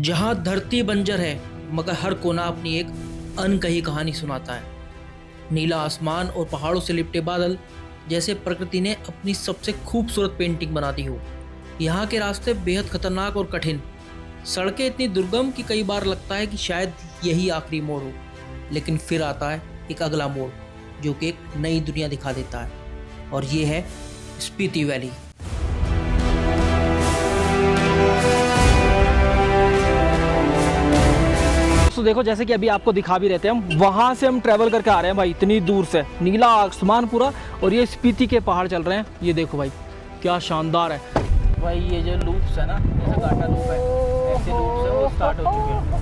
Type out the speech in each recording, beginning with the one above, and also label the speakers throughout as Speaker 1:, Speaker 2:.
Speaker 1: जहाँ धरती बंजर है मगर हर कोना अपनी एक अनकही कहानी सुनाता है। नीला आसमान और पहाड़ों से लिपटे बादल जैसे प्रकृति ने अपनी सबसे खूबसूरत पेंटिंग बना दी हो। यहाँ के रास्ते बेहद खतरनाक और कठिन, सड़कें इतनी दुर्गम कि कई बार लगता है कि शायद यही आखिरी मोड़ हो, लेकिन फिर आता है एक अगला मोड़ जो कि एक नई दुनिया दिखा देता है, और ये है स्पीति वैली।
Speaker 2: तो देखो, जैसे कि अभी आपको दिखा भी रहते हैं, हम वहाँ से हम ट्रैवल करके आ रहे हैं भाई, इतनी दूर से। नीला आसमान पूरा, और ये स्पीति के पहाड़ चल रहे हैं। ये देखो भाई क्या शानदार है भाई। ये जो लूप्स है ना, जैसे गाटा लूप है, ऐसे लूप्स है वो स्टार्ट हो चुके
Speaker 1: हैं।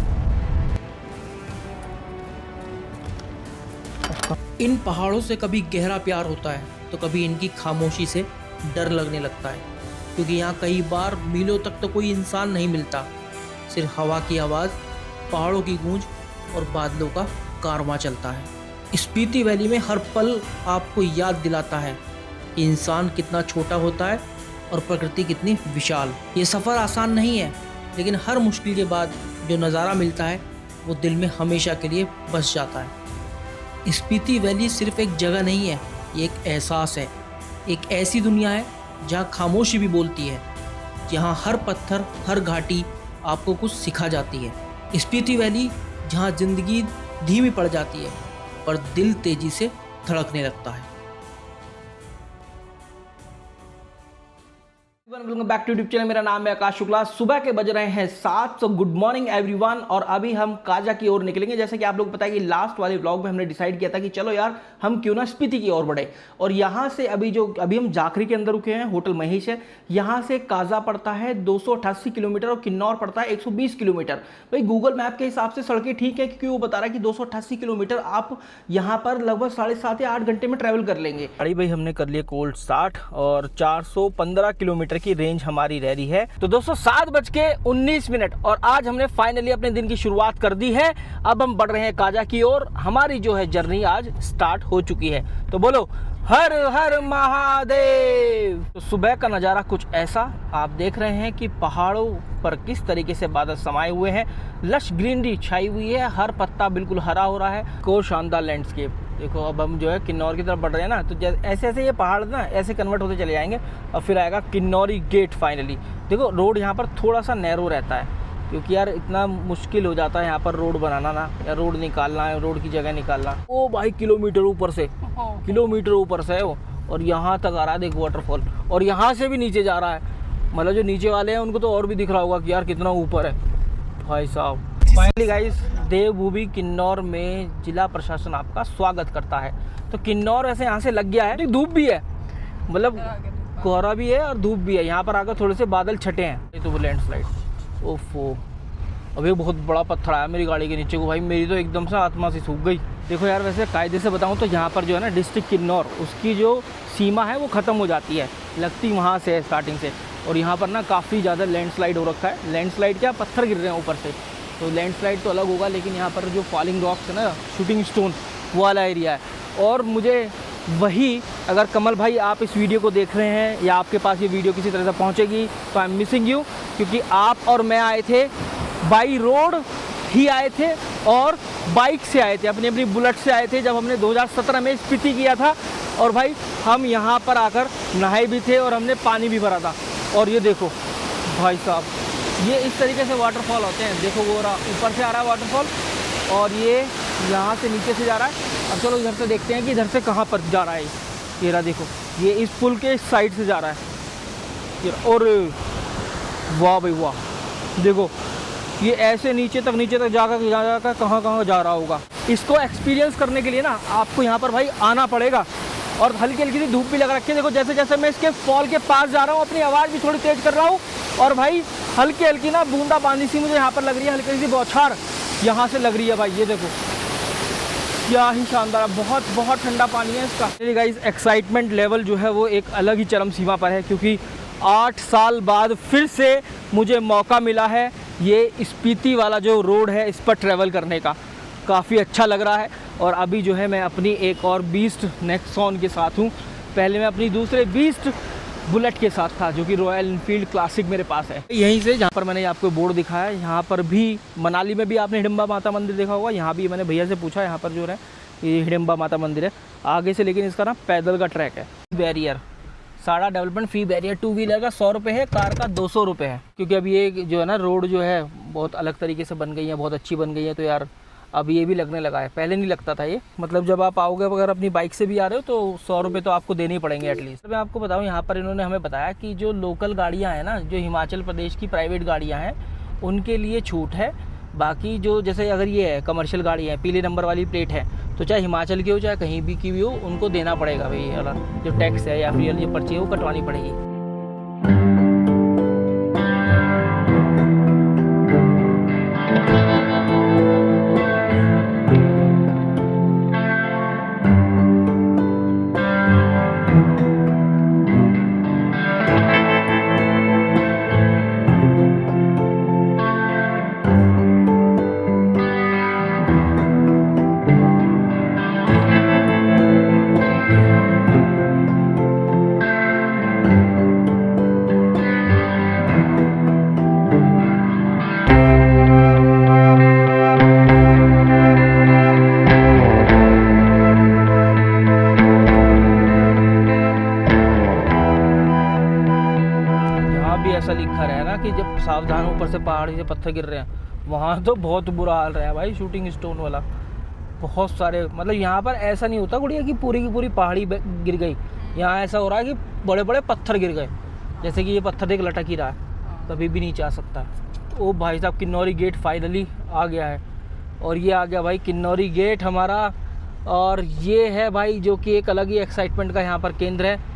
Speaker 1: इन पहाड़ों से कभी गहरा प्यार होता है तो कभी इनकी खामोशी से डर लगने लगता है, क्योंकि यहाँ कई बार मीलों तक तो कोई इंसान नहीं मिलता, सिर्फ हवा की आवाज़, पहाड़ों की गूंज और बादलों का कारवां चलता है। स्पीति वैली में हर पल आपको याद दिलाता है कि इंसान कितना छोटा होता है और प्रकृति कितनी विशाल। ये सफ़र आसान नहीं है, लेकिन हर मुश्किल के बाद जो नज़ारा मिलता है वो दिल में हमेशा के लिए बस जाता है। स्पीति वैली सिर्फ एक जगह नहीं है, ये एक एहसास है, एक ऐसी दुनिया है जहाँ खामोशी भी बोलती है, जहाँ हर पत्थर, हर घाटी आपको कुछ सिखा जाती है। स्पीति वैली जहाँ जिंदगी धीमी पड़ जाती है पर दिल तेजी से धड़कने लगता है।
Speaker 2: Welcome back to YouTube channel. मेरा नाम है आकाश शुक्ला। सुबह के बज रहे हैं 7, तो गुड मॉर्निंग एवरीवन। और अभी हम काजा की ओर निकलेंगे। जैसे कि आप लोग पता है कि लास्ट वाले व्लॉग में हमने डिसाइड किया था कि चलो यार हम क्यों ना स्पीति की ओर बढ़े। और यहाँ से अभी हम जाखरी के अंदर रुके हैं, होटल महेश है। यहाँ से काजा पड़ता है 288 किलोमीटर और किन्नौर पड़ता है 120 किलोमीटर। भाई गूगल मैप के हिसाब से सड़कें ठीक है, क्योंकि वो बता रहा है कि 288 किलोमीटर आप यहाँ पर लगभग 7.5 या 8 घंटे में ट्रैवल कर लेंगे।
Speaker 1: अरे भाई हमने कर लिया कोल्ड स्टार्ट और 415 किलोमीटर की रेंज हमारी रह रही है।
Speaker 2: तो दोस्तों 7:19 और आज हमने फाइनली अपने दिन की शुरुआत कर दी है। अब हम बढ़ रहे हैं काजा की ओर। हमारी जो है जर्नी आज स्टार्ट हो चुकी है। तो बोलो हर हर महादेव। तो सुबह का नज़ारा कुछ ऐसा आप देख रहे हैं कि पहाड़ों पर किस तरीके से बादल समाये हुए हैं, लश ग्रीनरी छाई हुई है, हर पत्ता बिल्कुल हरा हो रहा है। को शानदार लैंडस्केप देखो। अब हम जो है किन्नौर की तरफ बढ़ रहे हैं ना, तो ऐसे ऐसे ये पहाड़ ना ऐसे कन्वर्ट होते चले जाएंगे और फिर आएगा किन्नौरी गेट फाइनली। देखो रोड यहाँ पर थोड़ा सा नैरो रहता है, क्योंकि यार इतना मुश्किल हो जाता है यहाँ पर रोड बनाना ना, या रोड निकालना है, रोड की जगह निकालना। ओ भाई किलोमीटर ऊपर से है वो, और यहाँ तक आ रहा है देखो वाटरफॉल, और यहाँ से भी नीचे जा रहा है। मतलब जो नीचे वाले हैं उनको तो और भी दिख रहा होगा कि यार कितना ऊपर है भाई साहब। फाइनली गाइस, देवभूमि किन्नौर में जिला प्रशासन आपका स्वागत करता है। तो किन्नौर वैसे यहाँ से लग गया है, धूप भी है, मतलब कोहरा भी है और धूप भी है। यहाँ पर आकर थोड़े से बादल छटे हैं। ये तो लैंडस्लाइड, ओफो अभी बहुत बड़ा पत्थर आया मेरी गाड़ी के नीचे को भाई, मेरी तो एकदम से आत्मा से सूख गई। देखो यार, वैसे कायदे से बताऊँ तो यहाँ पर जो है ना डिस्ट्रिक्ट किन्नौर, उसकी जो सीमा है वो ख़त्म हो जाती है, लगती वहाँ से है स्टार्टिंग से। और यहाँ पर ना काफ़ी ज़्यादा लैंडस्लाइड हो रखा है। लैंडस्लाइड क्या, पत्थर गिर रहे हैं ऊपर से, तो लैंडस्लाइड तो अलग होगा, लेकिन यहाँ पर जो फॉलिंग रॉक्स है ना, शूटिंग स्टोन, वो वाला एरिया है। और मुझे वही, अगर कमल भाई आप इस वीडियो को देख रहे हैं या आपके पास ये वीडियो किसी तरह से पहुँचेगी तो आई एम मिसिंग यू, क्योंकि आप और मैं आए थे बाई रोड ही आए थे और बाइक से आए थे, अपनी अपनी बुलेट से आए थे, जब हमने 2017 में स्पीति किया था। और भाई हम यहाँ पर आकर नहाए भी थे और हमने पानी भी भरा था। और ये देखो भाई साहब, ये इस तरीके से वाटरफॉल होते हैं। देखो वो रहा, ऊपर से आ रहा है वाटरफॉल, और ये यहाँ से नीचे से जा रहा है। अब चलो इधर से देखते हैं कि इधर से कहाँ पर जा रहा है। ये रहा देखो, ये इस पुल के इस साइड से जा रहा है। और वाह भाई वाह, देखो ये ऐसे नीचे तक जाकर कहाँ जा रहा होगा। इसको एक्सपीरियंस करने के लिए ना आपको यहाँ पर भाई आना पड़ेगा। और हल्की हल्की सी धूप भी लग रखी है। देखो जैसे जैसे मैं इसके फॉल के पास जा रहा हूँ, अपनी आवाज़ भी थोड़ी तेज़ कर रहा हूँ, और भाई हल्की हल्की ना बूंदा बांदी सी मुझे यहाँ पर लग रही है, हल्की सी बौछार यहाँ से लग रही है भाई। ये देखो क्या ही शानदार, बहुत बहुत ठंडा पानी है इसका। गाइस एक्साइटमेंट लेवल जो है वो एक अलग ही चरम सीमा पर है, क्योंकि 8 साल बाद फिर से मुझे मौका मिला है ये स्पीति वाला जो रोड है इस पर ट्रैवल करने का। काफ़ी अच्छा लग रहा है। और अभी जो है मैं अपनी एक और बीस्ट नेक्सॉन के साथ हूँ। पहले मैं अपनी दूसरे बीस्ट बुलेट के साथ था, जो कि रॉयल इनफील्ड क्लासिक मेरे पास है। यहीं से जहाँ पर मैंने आपको बोर्ड दिखाया है, यहाँ पर भी मनाली में भी आपने हिडिंबा माता मंदिर देखा होगा। यहाँ भी मैंने भैया से पूछा, यहाँ पर जो है ये हिडिंबा माता मंदिर है आगे से, लेकिन इसका ना पैदल का ट्रैक है। बैरियर सारा डेवलपमेंट फी बैरियर 2 व्हीलर का 100 रुपये है, कार का 200 रुपये है। क्योंकि अब ये जो है ना रोड जो है बहुत अलग तरीके से बन गई है, बहुत अच्छी बन गई है, तो यार अब ये भी लगने लगा है। पहले नहीं लगता था ये, मतलब जब आप आओगे अगर अपनी बाइक से भी आ रहे हो तो 100 रुपये तो आपको देने ही पड़ेंगे एटलीस्ट। मैं आपको बताऊँ, यहाँ पर इन्होंने हमें बताया कि जो लोकल गाड़ियाँ हैं ना, जो हिमाचल प्रदेश की प्राइवेट गाड़ियाँ हैं, उनके लिए छूट है। बाकी जो जैसे अगर ये है कमर्शियल गाड़ी है, पीले नंबर वाली प्लेट है, तो चाहे हिमाचल की हो चाहे कहीं भी की भी हो, उनको देना पड़ेगा भाई ये वाला जो टैक्स है या फिर ये पर्ची है वो कटवानी पड़ेगी। ऐसा लिखा रहा है ना कि जब सावधान ऊपर से पहाड़ी से पत्थर गिर रहे हैं, वहाँ तो बहुत बुरा हाल रहा है भाई। शूटिंग स्टोन वाला बहुत सारे, मतलब यहाँ पर ऐसा नहीं होता गुड़िया की पूरी पहाड़ी गिर गई। यहाँ ऐसा हो रहा है कि बड़े बड़े पत्थर गिर गए, जैसे कि ये पत्थर देख लटक ही रहा है, कभी भी नीचे आ सकता है। ओ भाई साहब, किन्नौरी गेट फाइनली आ गया है, और ये आ गया भाई किन्नौरी गेट हमारा। और ये है भाई जो कि एक अलग ही एक्साइटमेंट का यहाँ पर केंद्र है।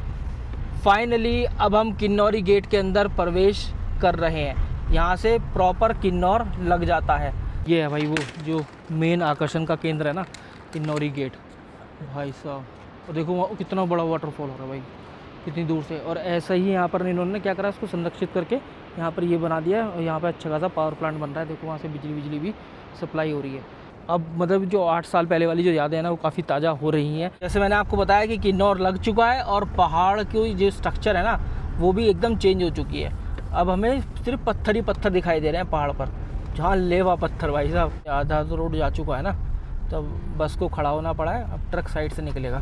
Speaker 2: फाइनली अब हम किन्नौरी गेट के अंदर प्रवेश कर रहे हैं। यहाँ से प्रॉपर किन्नौर लग जाता है। ये है भाई वो जो मेन आकर्षण का केंद्र है ना, किन्नौरी गेट भाई साहब। और देखो वहाँ कितना बड़ा वाटरफॉल हो रहा है भाई, कितनी दूर से। और ऐसा ही यहाँ पर इन्होंने क्या करा, उसको संरक्षित करके यहाँ पर ये बना दिया है, और यहाँ पर अच्छा खासा पावर प्लांट बन रहा है। देखो वहाँ से बिजली भी सप्लाई हो रही है। अब मतलब जो 8 साल पहले वाली जो यादें हैं ना, वो काफ़ी ताज़ा हो रही हैं। जैसे मैंने आपको बताया कि किन्नौर लग चुका है, और पहाड़ की जो स्ट्रक्चर है ना, वो भी एकदम चेंज हो चुकी है। अब हमें सिर्फ पत्थर ही पत्थर दिखाई दे रहे हैं पहाड़ पर, जहाँ लेवा पत्थर भाई साहब। आधा तो रोड जा चुका है ना, तब बस को खड़ा होना पड़ा है। अब ट्रक साइड से निकलेगा,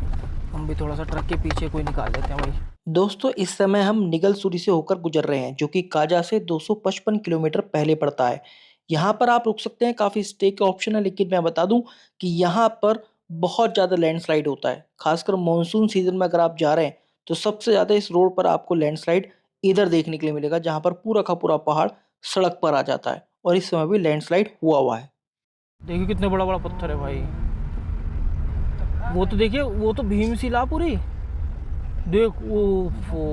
Speaker 2: हम भी थोड़ा सा ट्रक के पीछे कोई निकाल देते हैं भाई।
Speaker 1: दोस्तों, इस समय हम निगलसूरी से होकर गुजर रहे हैं, जो कि काजा से 255 किलोमीटर पहले पड़ता है। यहाँ पर आप रुक सकते हैं, काफ़ी स्टे के ऑप्शन है, लेकिन मैं बता दूं कि यहाँ पर बहुत ज़्यादा लैंडस्लाइड होता है। खासकर मॉनसून सीजन में अगर आप जा रहे हैं तो सबसे ज़्यादा इस रोड पर आपको लैंडस्लाइड इधर देखने के लिए मिलेगा, जहाँ पर पूरा का पूरा पहाड़ सड़क पर आ जाता है। और इस समय भी लैंडस्लाइड हुआ है।
Speaker 2: देखिए कितने बड़ा बड़ा पत्थर है भाई। वो तो देखिए, वो तो भीमशिला पूरी देख। ओफो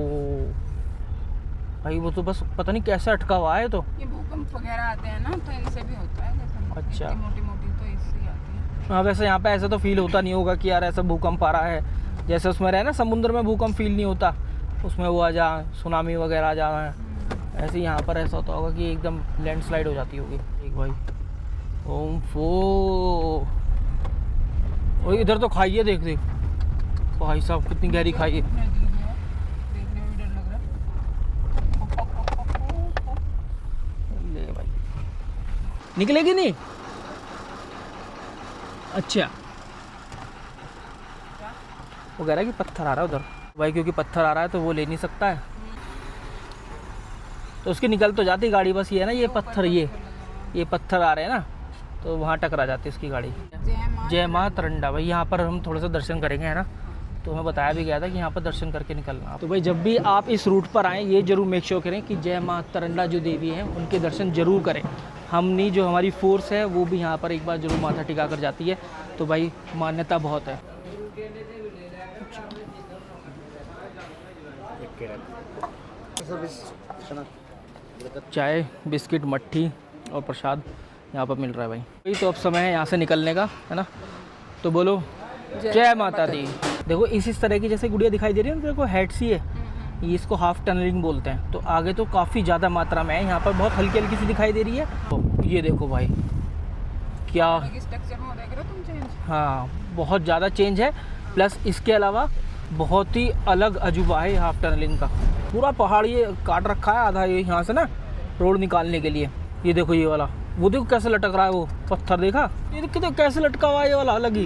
Speaker 2: भाई, वो तो बस पता नहीं कैसे अटका हुआ है। तो
Speaker 3: ये भूकंप वगैरह आते हैं ना, तो इनसे भी होता है। जैसे
Speaker 2: अच्छा,
Speaker 3: मोटी मोटी तो इससे आती है।
Speaker 2: हाँ वैसे यहाँ पे ऐसा तो फील होता नहीं होगा कि यार ऐसा भूकंप आ रहा है, जैसे उसमें रहे ना समुद्र में भूकंप फील नहीं होता, उसमें वो आ जा सुनामी वगैरह आ जाना है। ऐसे यहाँ पर ऐसा होता होगा कि एकदम लैंडस्लाइड हो जाती होगी। एक भाई ओम फो, और इधर तो खाई है, देख भाई साहब कितनी गहरी खाई है।
Speaker 3: देखने में डर लग रहा है।
Speaker 2: ले भाई, निकलेगी नहीं। अच्छा, वो कह रहा है कि पत्थर आ रहा है उधर भाई, क्योंकि पत्थर आ रहा है तो वो ले नहीं सकता है, तो उसकी निकल तो जाती गाड़ी। बस ये है ना, ये पत्थर ये पत्थर आ रहे हैं ना, तो वहाँ टकरा जाती है उसकी गाड़ी। जय माँ तरंडा भाई, यहाँ पर हम थोड़ा सा दर्शन करेंगे, है ना। तो हमें बताया भी गया था कि यहाँ पर दर्शन करके निकलना। तो भाई जब भी आप इस रूट पर आएँ, ये जरूर मेक श्योर करें कि जय माँ तरंडा जो देवी हैं उनके दर्शन जरूर करें। हमने जो हमारी फोर्स है वो भी यहाँ पर एक बार जरूर माथा टिका कर जाती है, तो भाई मान्यता बहुत है। चाय, बिस्किट, मट्ठी और प्रसाद यहाँ पर मिल रहा है भाई। तो अब समय है यहाँ से निकलने का, है ना। तो बोलो जय माता दी। देखो इस तरह की जैसे गुड़िया दिखाई दे रही है ना, देखो हेड सी है, ये इसको हाफ टनलिंग बोलते हैं। तो आगे तो काफ़ी ज़्यादा मात्रा में है, यहाँ पर बहुत हल्की हल्की सी दिखाई दे रही है। तो ये देखो भाई क्या
Speaker 3: स्ट्रक्चर में देख रहे हो तुम चेंज।
Speaker 2: हाँ, बहुत ज़्यादा चेंज है। प्लस इसके अलावा बहुत ही अलग अजूबा है हाफ टनलिंग का। पूरा पहाड़ ये काट रखा है आधा, ये यहाँ से ना रोड निकालने के लिए। ये देखो ये वाला, वो देखो कैसे लटक रहा है वो पत्थर, देखा ये देखो कैसे लटका हुआ है ये वाला अलग ही।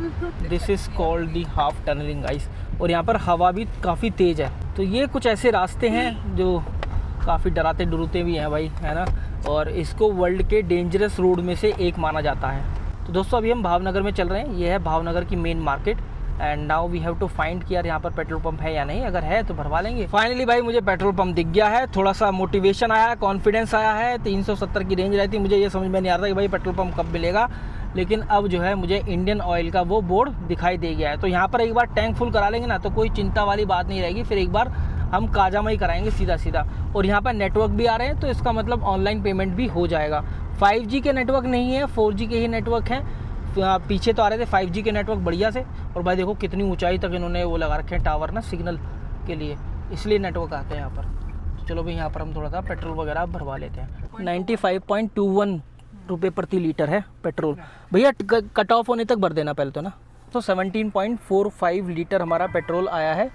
Speaker 2: This is called the half tunneling guys. और यहाँ पर हवा भी काफ़ी तेज़ है। तो ये कुछ ऐसे रास्ते हैं जो काफ़ी डराते डरुते भी हैं भाई, है ना। और इसको वर्ल्ड के डेंजरस रोड में से एक माना जाता है। तो दोस्तों अभी हम भावनगर में चल रहे हैं। ये है भावनगर की main market and now we have to find कि यार यहाँ पर पेट्रोल पंप है या नहीं। अगर है तो भरवा लेंगे। फाइनली भाई मुझे पेट्रोल पंप दिख गया है। थोड़ा सा मोटिवेशन आया है, कॉन्फिडेंस आया है। 370 की रेंज रहती, मुझे ये समझ में नहीं आ रहा कि भाई पेट्रोल पंप कब मिलेगा। लेकिन अब जो है मुझे इंडियन ऑयल का वो बोर्ड दिखाई दे गया है। तो यहाँ पर एक बार टैंक फुल करा लेंगे ना तो कोई चिंता वाली बात नहीं रहेगी। फिर एक बार हम काजा में ही कराएंगे सीधा सीधा। और यहाँ पर नेटवर्क भी आ रहे हैं, तो इसका मतलब ऑनलाइन पेमेंट भी हो जाएगा। 5G के नेटवर्क नहीं है, 4G के ही नेटवर्क हैं। पीछे तो आ रहे थे 5G के नेटवर्क बढ़िया से। और भाई देखो कितनी ऊंचाई तक इन्होंने वो लगा रखे हैं टावर ना, सिग्नल के लिए, इसलिए नेटवर्क आते हैं यहाँ पर। तो चलो भाई यहाँ पर हम थोड़ा सा पेट्रोल वगैरह भरवा लेते हैं। 95.21 रुपये प्रति लीटर है पेट्रोल। भैया कट ऑफ होने तक भर देना पहले तो ना। तो 17.45 लीटर हमारा पेट्रोल आया है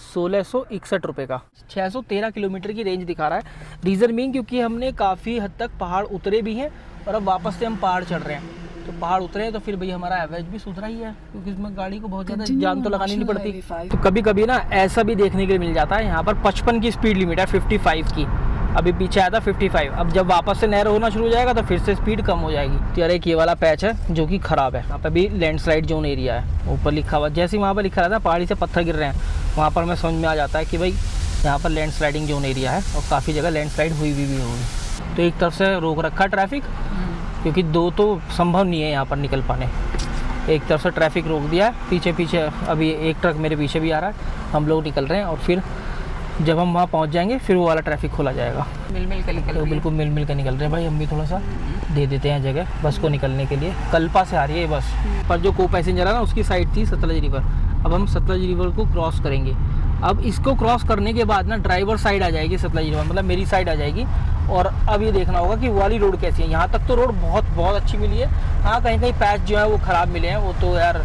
Speaker 2: 1661 रुपये का। 613 किलोमीटर की रेंज दिखा रहा है। रीज़न मीन क्योंकि हमने काफ़ी हद तक पहाड़ उतरे भी हैं और अब वापस से हम पहाड़ चढ़ रहे हैं। तो पहाड़ उतरे तो फिर भाई हमारा एवरेज भी सुधरा ही है, क्योंकि इसमें गाड़ी को बहुत ज़्यादा जान तो लगानी नहीं पड़ती। तो कभी कभी ना ऐसा भी देखने के लिए मिल जाता है। यहाँ पर 55 की स्पीड लिमिट है, 55 की। अभी पीछे आया था 55। अब जब वापस से नहर होना शुरू हो जाएगा तो फिर से स्पीड कम हो जाएगी। तो यार एक ये वाला पैच है जो कि ख़राब है। यहाँ पर भी लैंडस्लाइड जोन एरिया है, ऊपर लिखा हुआ। जैसे ही वहाँ पर लिखा रहता है पहाड़ी से पत्थर गिर रहे हैं, वहाँ पर हमें समझ में आ जाता है कि भाई यहाँ पर लैंडस्लाइडिंग जोन एरिया है और काफ़ी जगह लैंडस्लाइड हुई भी होगी। तो एक तरफ से रोक रखा ट्रैफिक, क्योंकि दो तो संभव नहीं है यहाँ पर निकल पाने। एक तरफ से ट्रैफिक रोक दिया है, पीछे पीछे अभी एक ट्रक मेरे पीछे भी आ रहा है। हम लोग निकल रहे हैं और फिर जब हम वहाँ पहुँच जाएंगे फिर वो वाला ट्रैफिक खोला जाएगा।
Speaker 3: मिल मिल के निकल
Speaker 2: तो बिल्कुल मिल मिल के निकल रहे हैं भाई। हम भी थोड़ा सा दे देते हैं जगह बस को निकलने के लिए। कल्पा से आ रही है बस, पर जो को पैसेंजर है ना उसकी साइड थी सतलज रिवर। अब हम सतलज रिवर को क्रॉस करेंगे। अब इसको क्रॉस करने के बाद ना ड्राइवर साइड आ जाएगी सतलज रिवर, मतलब मेरी साइड आ जाएगी। और अब ये देखना होगा कि वो वाली रोड कैसी है। यहाँ तक तो रोड बहुत अच्छी मिली है। हाँ कहीं कहीं पैच जो है वो ख़राब मिले हैं, वो तो यार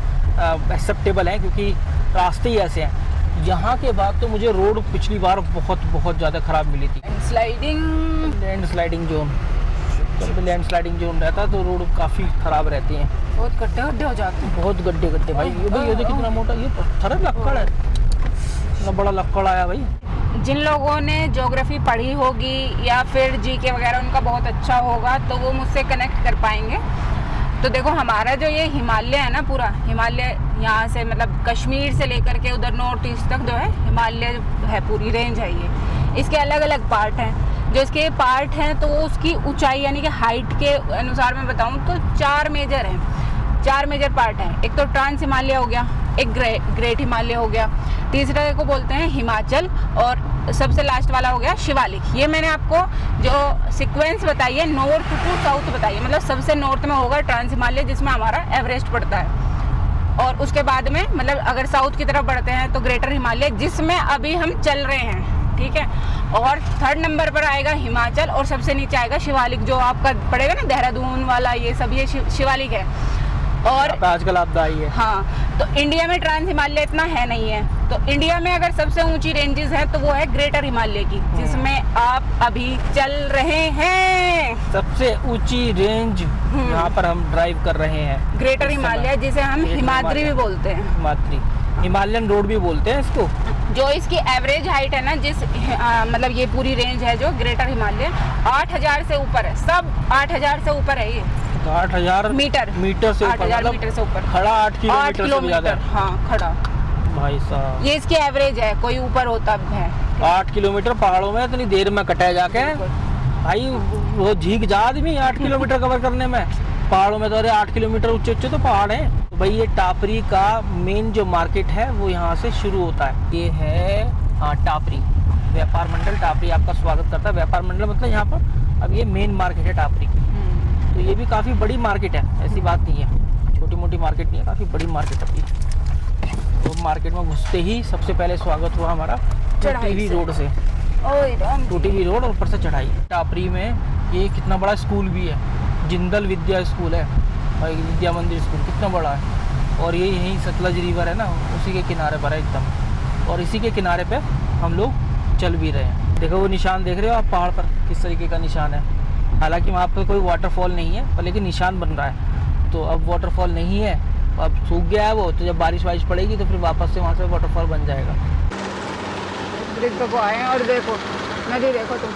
Speaker 2: एक्सेप्टेबल है क्योंकि रास्ते ही ऐसे हैं। यहाँ के बाद तो मुझे रोड पिछली बार बहुत ज़्यादा ख़राब मिली थी। लैंडस्लाइडिंग जोन, जब लैंडस्लाइडिंग जोन रहता है तो रोड काफ़ी ख़राब रहती हैं,
Speaker 3: बहुत गड्ढे गड्ढे हो जाते हैं।
Speaker 2: बहुत गड्ढे भाई। ये देखो कितना मोटा ये पत्थर है, लक्कड़ है, इतना बड़ा लक्कड़ आया भाई।
Speaker 3: जिन लोगों ने ज्योग्राफी पढ़ी होगी या फिर जीके वगैरह उनका बहुत अच्छा होगा तो वो मुझसे कनेक्ट कर पाएंगे। तो देखो हमारा जो ये हिमालय है ना, पूरा हिमालय यहाँ से मतलब कश्मीर से लेकर के उधर नॉर्थ ईस्ट तक जो है हिमालय है, पूरी रेंज है ये। इसके अलग अलग पार्ट हैं। जो इसके पार्ट हैं तो उसकी ऊंचाई यानी कि हाइट के अनुसार मैं बताऊँ तो 4 मेजर हैं, 4 मेजर पार्ट हैं। एक तो ट्रांस हिमालय हो गया, एक ग्रेट हिमालय हो गया, तीसरे को बोलते हैं हिमाचल और सबसे लास्ट वाला हो गया शिवालिक। ये मैंने आपको जो सीक्वेंस बताई है नॉर्थ टू साउथ बताई है, मतलब सबसे नॉर्थ में होगा ट्रांस हिमालय जिसमें हमारा एवरेस्ट पड़ता है। और उसके बाद में मतलब अगर साउथ की तरफ बढ़ते हैं तो ग्रेटर हिमालय जिसमें अभी हम चल रहे हैं, ठीक है। और 3rd नंबर पर आएगा हिमाचल और सबसे नीचे आएगा शिवालिक, जो आपका पड़ेगा ना देहरादून वाला, ये सब ये शिवालिक है। और
Speaker 2: आजकल आपदा आई है।
Speaker 3: हाँ, तो इंडिया में ट्रांस हिमालय इतना है नहीं है। तो इंडिया में अगर सबसे ऊंची रेंजेस है तो वो है ग्रेटर हिमालय की, जिसमें आप अभी चल रहे हैं।
Speaker 2: सबसे ऊंची रेंज यहाँ पर हम ड्राइव कर रहे हैं,
Speaker 3: ग्रेटर हिमालय, जिसे हम हिमाद्री भी बोलते हैं।
Speaker 2: हिमाद्री, हिमालयन रोड भी बोलते हैं इसको।
Speaker 3: जो इसकी एवरेज हाइट है ना, जिस मतलब ये पूरी रेंज है जो ग्रेटर हिमालय, 8000 से ऊपर है। सब 8000 से ऊपर है ये।
Speaker 2: 8000 मीटर से
Speaker 3: 8000 मीटर से ऊपर
Speaker 2: खड़ा 8 किलोमीटर।
Speaker 3: हाँ खड़ा
Speaker 2: भाई साहब,
Speaker 3: ये इसकी एवरेज है, कोई ऊपर होता है।
Speaker 2: 8 किलोमीटर पहाड़ों में इतनी देर में कटा जाके भाई, वो झीक जा आदमी 8 किलोमीटर कवर करने में। पहाड़ों में तो अरे 8 किलोमीटर ऊंचे तो पहाड़ हैं। तो भाई ये टापरी का मेन जो मार्केट है वो यहाँ से शुरू होता है। ये है टापरी व्यापार मंडल। टापरी आपका स्वागत करता है। व्यापार मंडल मतलब यहाँ पर अब ये मेन मार्केट है टापरी की। तो ये भी काफ़ी बड़ी मार्केट है, ऐसी बात नहीं है, छोटी मोटी मार्केट नहीं है, काफ़ी बड़ी मार्केट है। तो मार्केट में घुसते ही सबसे पहले स्वागत हुआ हमारा टूटीवी रोड से। टूटीवी रोड और ऊपर से चढ़ाई। टापरी में ये कितना बड़ा स्कूल भी है, जिंदल विद्या स्कूल है भाई, विद्या मंदिर स्कूल कितना बड़ा है। और ये यहीं सतलज रिवर है ना, उसी के किनारे पर है एकदम। और इसी के किनारे पे हम लोग चल भी रहे हैं। देखो वो निशान देख रहे हो आप पहाड़ पर किस तरीके का निशान है। हालांकि वहाँ पर कोई वाटरफॉल नहीं है पर लेकिन निशान बन रहा है। तो अब वाटरफॉल नहीं है, अब सूख गया है वो, तो जब बारिश वारिश पड़ेगी तो फिर वापस से वहाँ से वाटरफॉल बन जाएगा।
Speaker 3: ब्रिज पे को आए हैं और देखो नदी, देखो तुम।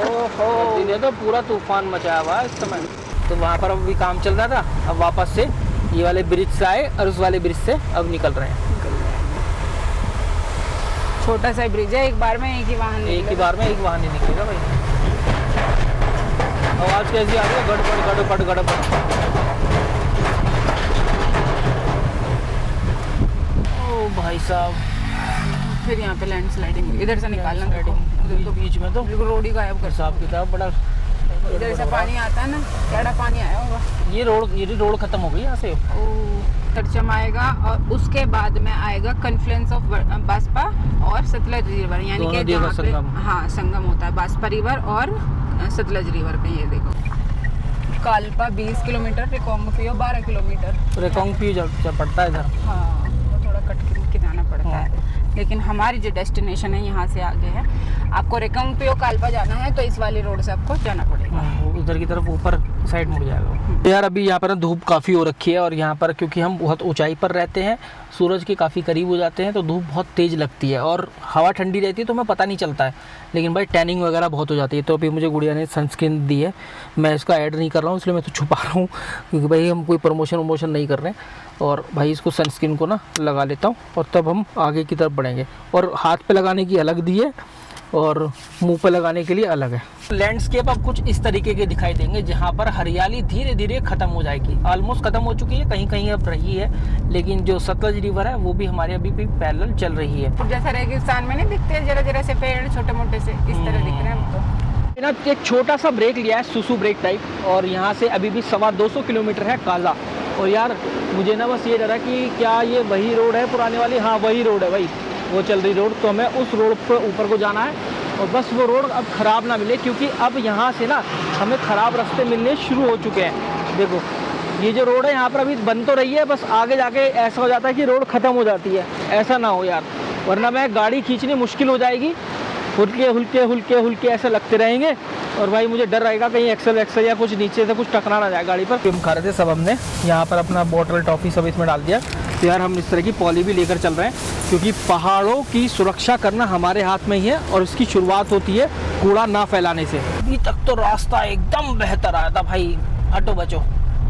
Speaker 2: ओहो, ये तो पूरा तूफान मचाया हुआ है इस समय। तो वहाँ पर अभी काम चल रहा था, अब वापस से ये वाले ब्रिज से आए और उस वाले ब्रिज से अब निकल रहे हैं।
Speaker 3: छोटा सा ब्रिज है, एक बार में एक ही वाहन
Speaker 2: एक ही बार में एक वाहन नहीं निकलेगा भाई। आवाज कैसी आ रही है, गड़बड़ गड़बड़ गड़बड़। ओ भाई साहब,
Speaker 3: फिर यहाँ पे लैंडस्लाइडिंग, इधर से निकालना
Speaker 2: इधर तो बीच में तो
Speaker 3: रोड ही गायब कर।
Speaker 2: हिसाब किताब बड़ा।
Speaker 3: इधर से पानी आता है ना, ज़्यादा पानी आया होगा।
Speaker 2: ये रोड खत्म हो गई यहाँ से।
Speaker 3: तरचम आएगा और उसके बाद में आएगा कन्फ्लुएंस ऑफ बास्पा और सतलज रिवर, यानी कि जहाँ पे हाँ संगम होता है बास्पा रिवर और सतलज रिवर का। ये देखो कालपा 20 किलोमीटर, रिकोंगपियो 12 किलोमीटर।
Speaker 2: रिकोंगपियो जब पड़ता है इधर,
Speaker 3: हाँ वो थोड़ा कट के जाना पड़ता है, लेकिन हमारी जो डेस्टिनेशन है यहाँ से आगे है। आपको रिकोंगपियो कालपा जाना है तो इस वाली रोड से आपको जाना पड़ेगा,
Speaker 2: उधर की तरफ ऊपर साइड मुड़ जाएगा। यार अभी यहाँ पर धूप काफ़ी हो रखी है और यहाँ पर क्योंकि हम बहुत ऊंचाई पर रहते हैं, सूरज के काफ़ी करीब हो जाते हैं तो धूप बहुत तेज़ लगती है और हवा ठंडी रहती है तो हमें पता नहीं चलता है, लेकिन भाई टैनिंग वगैरह बहुत हो जाती है। तो अभी मुझे गुड़िया ने सनस्क्रीन दी है, मैं इसका ऐड नहीं कर रहा हूँ इसलिए मैं तो छुपा रहा हूँ क्योंकि भाई हम कोई प्रमोशन नहीं कर रहे हैं। और भाई इसको सनस्क्रीन को ना लगा लेता हूँ और तब हम आगे की तरफ बढ़ेंगे। और हाथ पे लगाने की अलग दी है और मुंह पे लगाने के लिए अलग है। लैंडस्केप अब कुछ इस तरीके के दिखाई देंगे जहाँ पर हरियाली धीरे धीरे खत्म हो जाएगी, ऑलमोस्ट खत्म हो चुकी है, कहीं कहीं अब रही है, लेकिन जो सतलज रिवर है वो भी हमारे अभी भी पैरेलल चल रही है।
Speaker 3: जैसा रेगिस्तान में नहीं दिखते जरा जरा से पेड़ छोटे मोटे से, इस तरह दिख रहे हैं हमको।
Speaker 2: ना एक छोटा सा ब्रेक लिया है, सुसु ब्रेक टाइप, और यहाँ से अभी भी 225 किलोमीटर है काजा। और यार मुझे ना बस ये डरा कि क्या ये वही रोड है पुराने वाली, हाँ वही रोड है भाई, वो चल रही रोड, तो हमें उस रोड पर ऊपर को जाना है। और बस वो रोड अब ख़राब ना मिले क्योंकि अब यहाँ से ना हमें ख़राब रास्ते मिलने शुरू हो चुके हैं। देखो ये जो रोड है यहाँ पर अभी बन तो रही है, बस आगे जाके ऐसा हो जाता है कि रोड ख़त्म हो जाती है। ऐसा ना हो यार, वरना मैं गाड़ी खींचनी मुश्किल हो जाएगी, हुल्के ऐसे लगते रहेंगे और भाई मुझे डर रहेगा कहीं एक्सल या कुछ नीचे से कुछ टकरा ना जाए गाड़ी पर। हम खा रहे थे सब, हमने यहाँ पर अपना बॉटल टॉफ़ी सब इसमें डाल दिया। तो यार हम इस तरह की पॉली भी लेकर चल रहे हैं क्योंकि पहाड़ों की सुरक्षा करना हमारे हाथ में ही है और इसकी शुरुआत होती है कूड़ा ना फैलाने से। अभी तक तो रास्ता एकदम बेहतर आया था भाई, हटो बचो,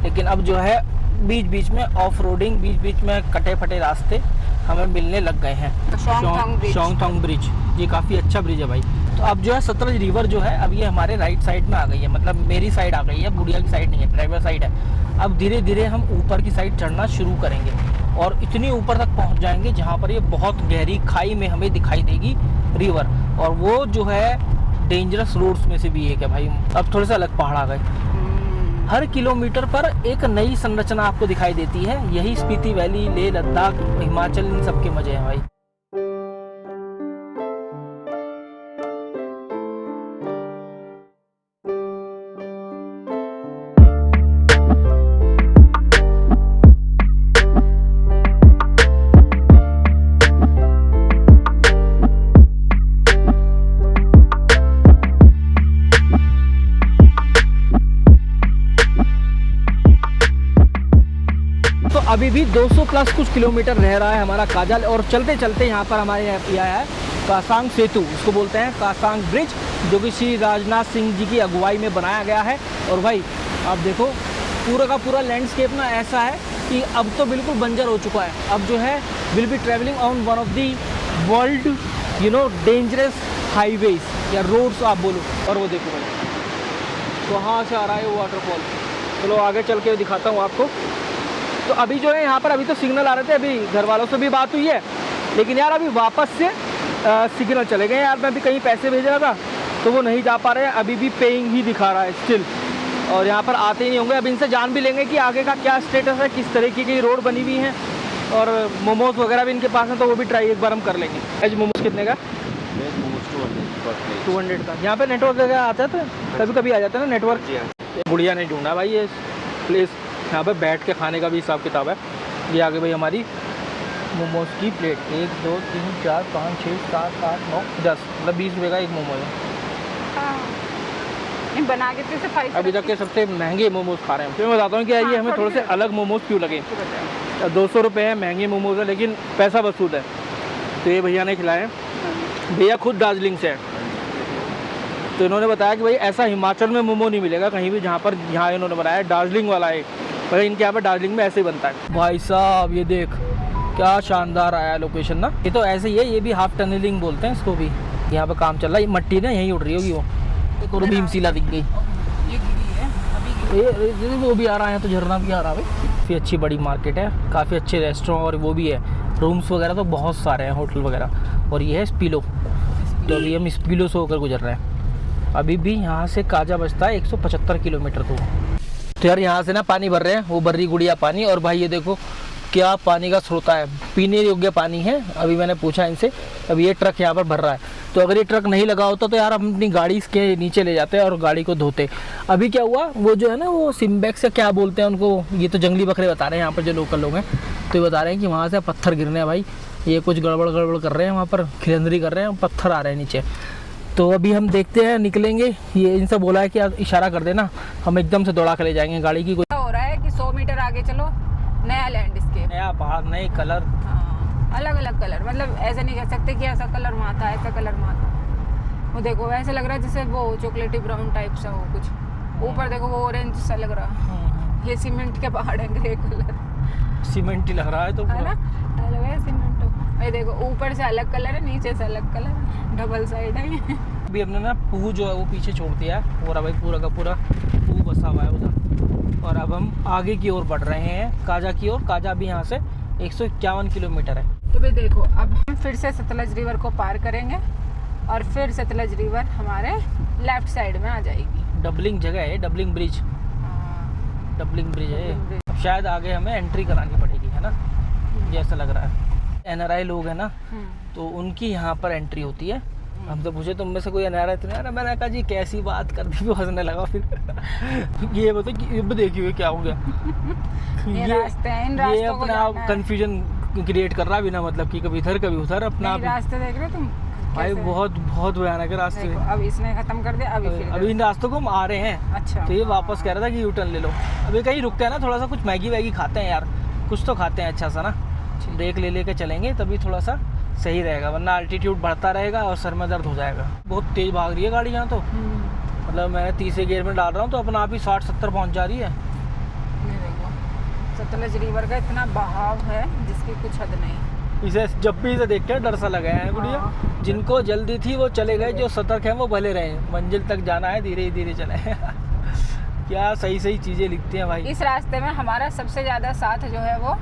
Speaker 2: लेकिन अब जो है बीच बीच में ऑफ रोडिंग, बीच बीच में कटे फटे रास्ते हमें मिलने लग गए हैं। शोंगथोंग ब्रिज ये काफ़ी अच्छा ब्रिज है भाई। तो अब जो है सतलज रिवर जो है अब ये हमारे राइट साइड में आ गई है, मतलब मेरी साइड आ गई है, बुढ़िया की साइड नहीं है, ड्राइवर साइड है। अब धीरे धीरे हम ऊपर की साइड चढ़ना शुरू करेंगे और इतनी ऊपर तक पहुंच जाएंगे जहाँ पर ये बहुत गहरी खाई में हमें दिखाई देगी रिवर, और वो जो है डेंजरस रोड्स में से भी एक है भाई। अब थोड़े से अलग पहाड़ आ गए, हर किलोमीटर पर एक नई संरचना आपको दिखाई देती है। यही स्पीति वैली, लेह लद्दाख, हिमाचल, इन सबके मजे हैं भाई। अभी भी 200 प्लस कुछ किलोमीटर रह रहा है हमारा काजल, और चलते चलते यहाँ पर हमारे यहाँ है कासांग सेतु, उसको बोलते हैं कासांग ब्रिज, जो कि श्री राजनाथ सिंह जी की अगुवाई में बनाया गया है। और भाई आप देखो पूरा का पूरा लैंडस्केप ना ऐसा है कि अब तो बिल्कुल बंजर हो चुका है। अब जो है will be travelling on one of the world dangerous highways या रोड्स आप बोलो। और वो देखो भाई वहाँ से आ रहा है वो वाटरफॉल, चलो आगे चल के दिखाता हूँ आपको। तो अभी जो है यहाँ पर अभी तो सिग्नल आ रहे थे, अभी घर वालों से भी बात हुई है, लेकिन यार अभी वापस से सिग्नल चले गए यार। मैं अभी कहीं पैसे भेज रहा था तो वो नहीं जा पा रहे हैं, अभी भी पेइंग ही दिखा रहा है स्टिल, और यहाँ पर आते ही नहीं होंगे। अभी इनसे जान भी लेंगे कि आगे का क्या स्टेटस है, किस तरीके की रोड बनी हुई है, और मोमोज वगैरह भी इनके पास है तो वो भी ट्राई एक बार हम कर लेंगे। वेज मोमोज कितने का? 200 का। यहाँ पे नेटवर्क वगैरह आता है तो कभी कभी आ जाता है ना नेटवर्क। गुड़िया ने ढूंढा भाई ये प्लेस, यहाँ पे बैठ के खाने का भी हिसाब किताब है। ये आगे भाई हमारी मोमोज की प्लेट 1 2 3 4 5 6 7 8 9 10 मतलब 20 रुपये का एक मोमोज है।
Speaker 3: नहीं बना के तो सफाई
Speaker 2: अभी तक के सबसे महंगे मोमोज खा रहे हैं। फिर मैं बताता हूँ कि ये हमें थोड़े से अलग मोमोज क्यों लगे। 200 रुपये है, महंगे मोमोज है लेकिन पैसा वसूल है। तो ये भैया ने खिलाए हैं, भैया खुद दार्जिलिंग से है। तो इन्होंने बताया कि भाई ऐसा हिमाचल में मोमो नहीं मिलेगा कहीं भी जहाँ पर यहाँ इन्होंने बनाया दार्जिलिंग वाला है। भाई इनके यहाँ पर दार्जिलिंग में ऐसे ही बनता है। भाई साहब ये देख क्या शानदार आया लोकेशन ना। ये तो ऐसे ही है, ये भी हाफ टनलिंग बोलते हैं इसको भी। यहाँ पे काम चल रहा है, मट्टी ना यहीं उड़ रही होगी वो। एक और भीमशिला दिख गई, ये वो भी आ रहा है तो झरना भी आ रहा है। काफ़ी अच्छी बड़ी मार्केट है, काफ़ी अच्छे रेस्टोरेंट और वो भी है, रूम्स वगैरह तो बहुत सारे हैं, होटल वगैरह। और ये है स्पीलो, तो अभी हम स्पीलो से होकर गुजर रहे हैं। अभी भी यहाँ से काजा बचता है 175 किलोमीटर को। तो यार यहाँ से ना पानी भर रहे हैं, वो बर्री गुड़िया पानी। और भाई ये देखो क्या पानी का स्रोत है, पीने योग्य पानी है। अभी मैंने पूछा इनसे, अब ये ट्रक यहाँ पर भर रहा है। तो अगर ये ट्रक नहीं लगा होता तो यार हम अपनी गाड़ी इसके नीचे ले जाते और गाड़ी को धोते। अभी क्या हुआ, वो जो है ना वो सिम्बैक्स से क्या बोलते हैं उनको, ये तो जंगली बकरे बता रहे हैं यहाँ पर जो लोकल लोग हैं। तो ये बता रहे हैं कि वहाँ से पत्थर गिरने हैं भाई, ये कुछ गड़बड़ कर रहे हैं, वहाँ पर खिलंदरी कर रहे हैं, पत्थर आ रहे हैं नीचे। तो अभी हम देखते हैं, निकलेंगे। ये इनसे बोला है कि आप इशारा कर देना, हम एकदम से दौड़ा के ले जाएंगे गाड़ी की।
Speaker 3: हो रहा है कि 100 मीटर आगे चलो, नया लैंडस्केप,
Speaker 2: नया पहाड़, नए कलर।
Speaker 3: हाँ, अलग अलग कलर, मतलब ऐसा नहीं कह सकते कि ऐसा कलर वहाँ था, ऐसा कलर वहाँ था। वो देखो ऐसा लग रहा है जैसे वो चॉकलेटी ब्राउन टाइप सा हो कुछ। ऊपर देखो वो ऑरेंज सा लग रहा है, ये सीमेंट के पहाड़ है, ग्रे कलर
Speaker 2: सीमेंट ही लग रहा है तो
Speaker 3: है ना, लग रहा है सीमेंट। ये देखो ऊपर से अलग कलर है, नीचे से अलग कलर, डबल साइड है ये।
Speaker 2: अभी हमने ना पूह जो है वो पीछे छोड़ दिया है, पूरा भाई पूरा का पूरा पूह बसा हुआ है उधर। और अब हम आगे की ओर बढ़ रहे हैं, काजा की ओर। काजा भी यहाँ से 151 किलोमीटर है।
Speaker 3: तो भाई देखो अब हम फिर से सतलज रिवर को पार करेंगे और फिर सतलज रिवर हमारे लेफ्ट साइड में आ जाएगी।
Speaker 2: डबलिंग जगह है, डबलिंग ब्रिज, डबलिंग ब्रिज है। अब शायद आगे हमें एंट्री करानी पड़ेगी, है ना, जैसा लग रहा है। NRI लोग हैं ना, तो उनकी यहाँ पर एंट्री होती है। हमसे पूछे तुम में से कोई NRI तो नहीं? मैंने कहा जी कैसी बात कर दी, हंसने लगा। फिर ये बताओ कि देखिए हुए क्या हो गया। ये अपना आप कंफ्यूजन क्रिएट कर रहा है बिना मतलब कि कभी इधर कभी उधर। अपना
Speaker 3: रास्ते देख रहे तुम
Speaker 2: भाई, बहुत भयानक है रास्ते।
Speaker 3: अब इसने खत्म कर दिया,
Speaker 2: अभी इन रास्तों को हम आ रहे हैं।
Speaker 3: अच्छा,
Speaker 2: तो ये वापस कह रहा था कि यू टर्न ले लो। अभी कहीं रुकते हैं ना, थोड़ा सा कुछ मैगी वैगी खाते हैं यार, कुछ तो खाते हैं अच्छा सा ना, ब्रेक ले लेके चलेंगे तभी थोड़ा सा सही रहेगा, वरना अल्टीट्यूड बढ़ता रहेगा और सर में दर्द हो जाएगा। बहुत तेज़ भाग रही है गाड़ी यहाँ तो, मतलब मैं तीसरे गियर में डाल रहा हूँ तो अपना आप ही 60-70 पहुँच जा रही है।
Speaker 3: देखो सतलज रिवर का इतना बहाव है जिसकी कुछ हद नहीं।
Speaker 2: इसे जब भी इसे देख के डर सा लगा है गुड़िया। जिनको जल्दी थी वो चले गए, जो सतर्क हैं वो भले रहे। मंजिल तक जाना है, धीरे धीरे चले। क्या सही सही चीज़ें लिखती हैं भाई।
Speaker 3: इस रास्ते में हमारा सबसे ज़्यादा साथ जो है वो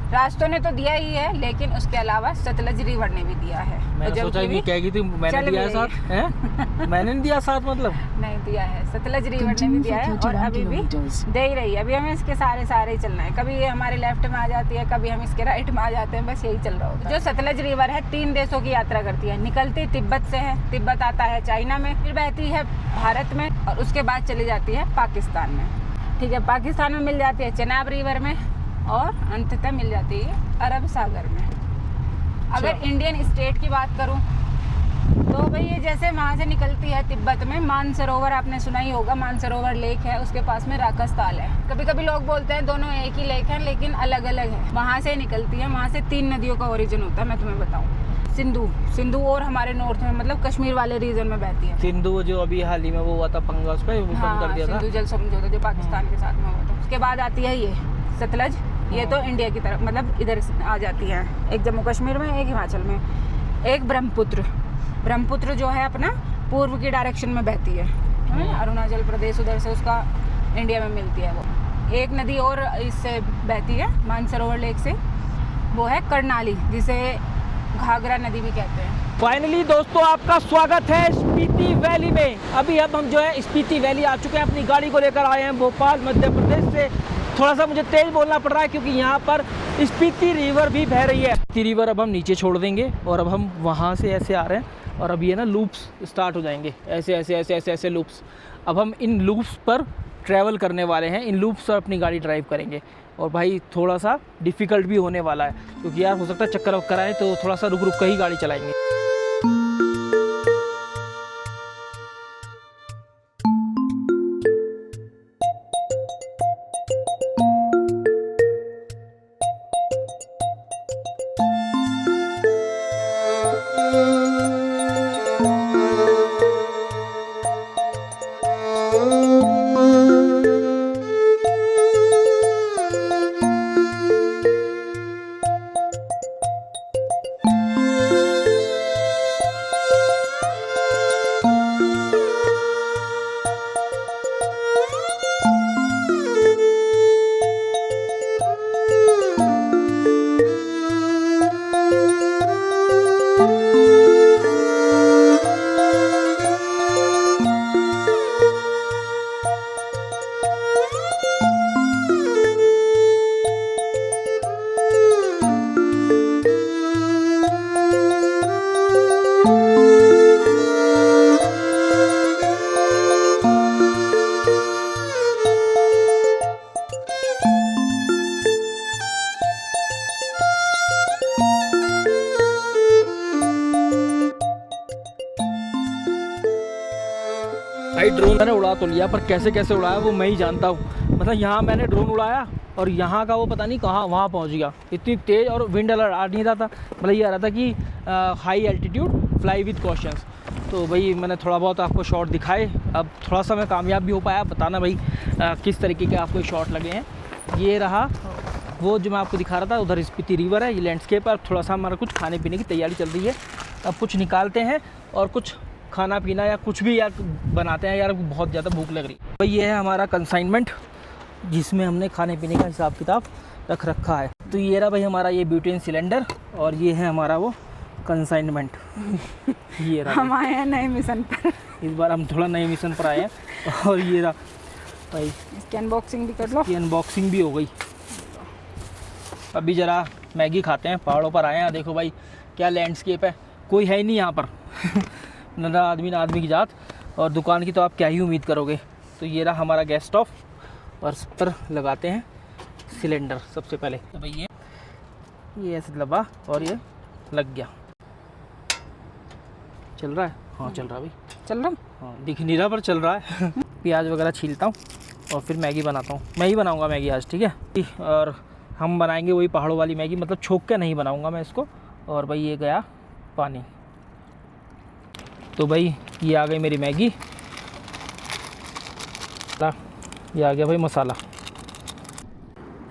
Speaker 3: रास्तों ने तो दिया ही है, लेकिन उसके अलावा सतलज रिवर ने भी दिया है।
Speaker 2: मैंने सोचा कि कहेगी थी मैंने दिया साथ है। मैंने नहीं दिया साथ, मतलब
Speaker 3: नहीं दिया है, सतलज रिवर ने भी दिया है और अभी भी दे ही रही है। अभी हमें इसके सारे ही चलना है, कभी ये हमारे लेफ्ट में आ जाती है, कभी हम इसके राइट में आ जाते हैं, बस यही चल रहा होता है। जो सतलज रिवर है 3 देशों की यात्रा करती है। निकलती तिब्बत से है, तिब्बत आता है चाइना में, फिर बहती है भारत में और उसके बाद चली जाती है पाकिस्तान में। ठीक है, पाकिस्तान में मिल जाती है चेनाब रिवर में और अंततः मिल जाती है अरब सागर में। अगर इंडियन स्टेट की बात करूं तो भाई ये जैसे वहाँ से निकलती है तिब्बत में, मानसरोवर आपने सुना ही होगा, मानसरोवर लेक है, उसके पास में राकसताल है। कभी कभी लोग बोलते हैं दोनों एक ही लेक है, लेकिन अलग अलग है। वहाँ से निकलती है, वहाँ से 3 नदियों का ओरिजिन होता है। मैं तुम्हें बताऊँ, सिंधु और हमारे नॉर्थ में मतलब कश्मीर वाले रीजन में बहती है।
Speaker 2: सिंधु जो अभी हाल ही में वो हुआ था पंगा, उस पर वो बंद कर दिया था,
Speaker 3: सिंधु जल समझौता जो पाकिस्तान के साथ में हुआ था। उसके बाद आती है ये सतलज, ये तो इंडिया की तरफ मतलब इधर आ जाती है, एक जम्मू कश्मीर में, एक हिमाचल में। एक ब्रह्मपुत्र जो है अपना पूर्व की डायरेक्शन में बहती है, अरुणाचल प्रदेश उधर से उसका इंडिया में मिलती है वो। एक नदी और इससे बहती है मानसरोवर लेक से, वो है कर्नाली, जिसे घाघरा नदी भी कहते हैं।
Speaker 2: फाइनली दोस्तों आपका स्वागत है स्पीति वैली में। अभी अब हम जो है स्पीति वैली आ चुके हैं, अपनी गाड़ी को लेकर आए हैं भोपाल मध्य प्रदेश से। थोड़ा सा मुझे तेज बोलना पड़ रहा है क्योंकि यहाँ पर स्पीति रिवर भी बह रही है। स्पीति रिवर अब हम नीचे छोड़ देंगे और अब हम वहाँ से ऐसे आ रहे हैं और अब ये ना लूप्स स्टार्ट हो जाएंगे, ऐसे ऐसे ऐसे ऐसे ऐसे लूप्स। अब हम इन लूप्स पर ट्रैवल करने वाले हैं, इन लूप्स पर अपनी गाड़ी ड्राइव करेंगे। और भाई थोड़ा सा डिफ़िकल्ट भी होने वाला है, क्योंकि यार हो सकता है चक्कर वक्कर आए, तो थोड़ा सा रुक रुक कर ही गाड़ी चलाएंगे। भाई ड्रोन मैंने उड़ा तो लिया, पर कैसे कैसे उड़ाया वो मैं ही जानता हूँ। मतलब यहाँ मैंने ड्रोन उड़ाया और यहाँ का वो पता नहीं कहाँ वहाँ पहुँच गया, इतनी तेज़, और विंड अलर्ट आ नहीं रहा था। मतलब ये आ रहा था कि high altitude fly with cautions. तो भाई मैंने थोड़ा बहुत आपको शॉट दिखाए, अब थोड़ा सा मैं कामयाब भी हो पाया। बताना भाई किस तरीके के आपको शॉट लगे हैं। ये रहा वो जो मैं आपको दिखा रहा था, उधर स्पीति रिवर है, ये लैंडस्केप है। अब थोड़ा सा हमारा कुछ खाने पीने की तैयारी चल रही है, अब कुछ निकालते हैं और कुछ खाना पीना या कुछ भी यार बनाते हैं। यार बहुत ज़्यादा भूख लग रही है। तो ये है हमारा कंसाइनमेंट, जिसमें हमने खाने पीने का हिसाब किताब रख रखा है। तो ये रहा भाई हमारा ये ब्यूटेन सिलेंडर, और ये है हमारा वो कंसाइनमेंट। ये रहा,
Speaker 3: हम आए हैं नए मिशन पर।
Speaker 2: इस बार हम थोड़ा नए मिशन पर आए हैं। और ये रहा भाई,
Speaker 3: इसकी अनबॉक्सिंग भी कर लो।
Speaker 2: ये अनबॉक्सिंग भी हो गई। अभी ज़रा मैगी खाते हैं, पहाड़ों पर आए हैं। देखो भाई क्या लैंडस्केप है, कोई है ही नहीं यहाँ पर। ना आदमी ना आदमी की जात, और दुकान की तो आप क्या ही उम्मीद करोगे। तो ये रहा हमारा गैस स्टोव, और इस पर लगाते हैं सिलेंडर सबसे पहले। तो भाई ये ऐसे दबा और ये लग गया। चल रहा है? हाँ चल रहा है भाई,
Speaker 3: चल रहा।
Speaker 2: हाँ दिख नहीं रहा पर चल रहा है। प्याज वगैरह छीलता हूँ और फिर मैगी बनाता हूँ। मैं ही बनाऊँगा मैगी आज, ठीक है। और हम बनाएंगे वही पहाड़ों वाली मैगी, मतलब छोक के नहीं बनाऊँगा मैं इसको। और भाई ये गया पानी। तो भाई ये आ गई मेरी मैगी, ये आ गया भाई मसाला।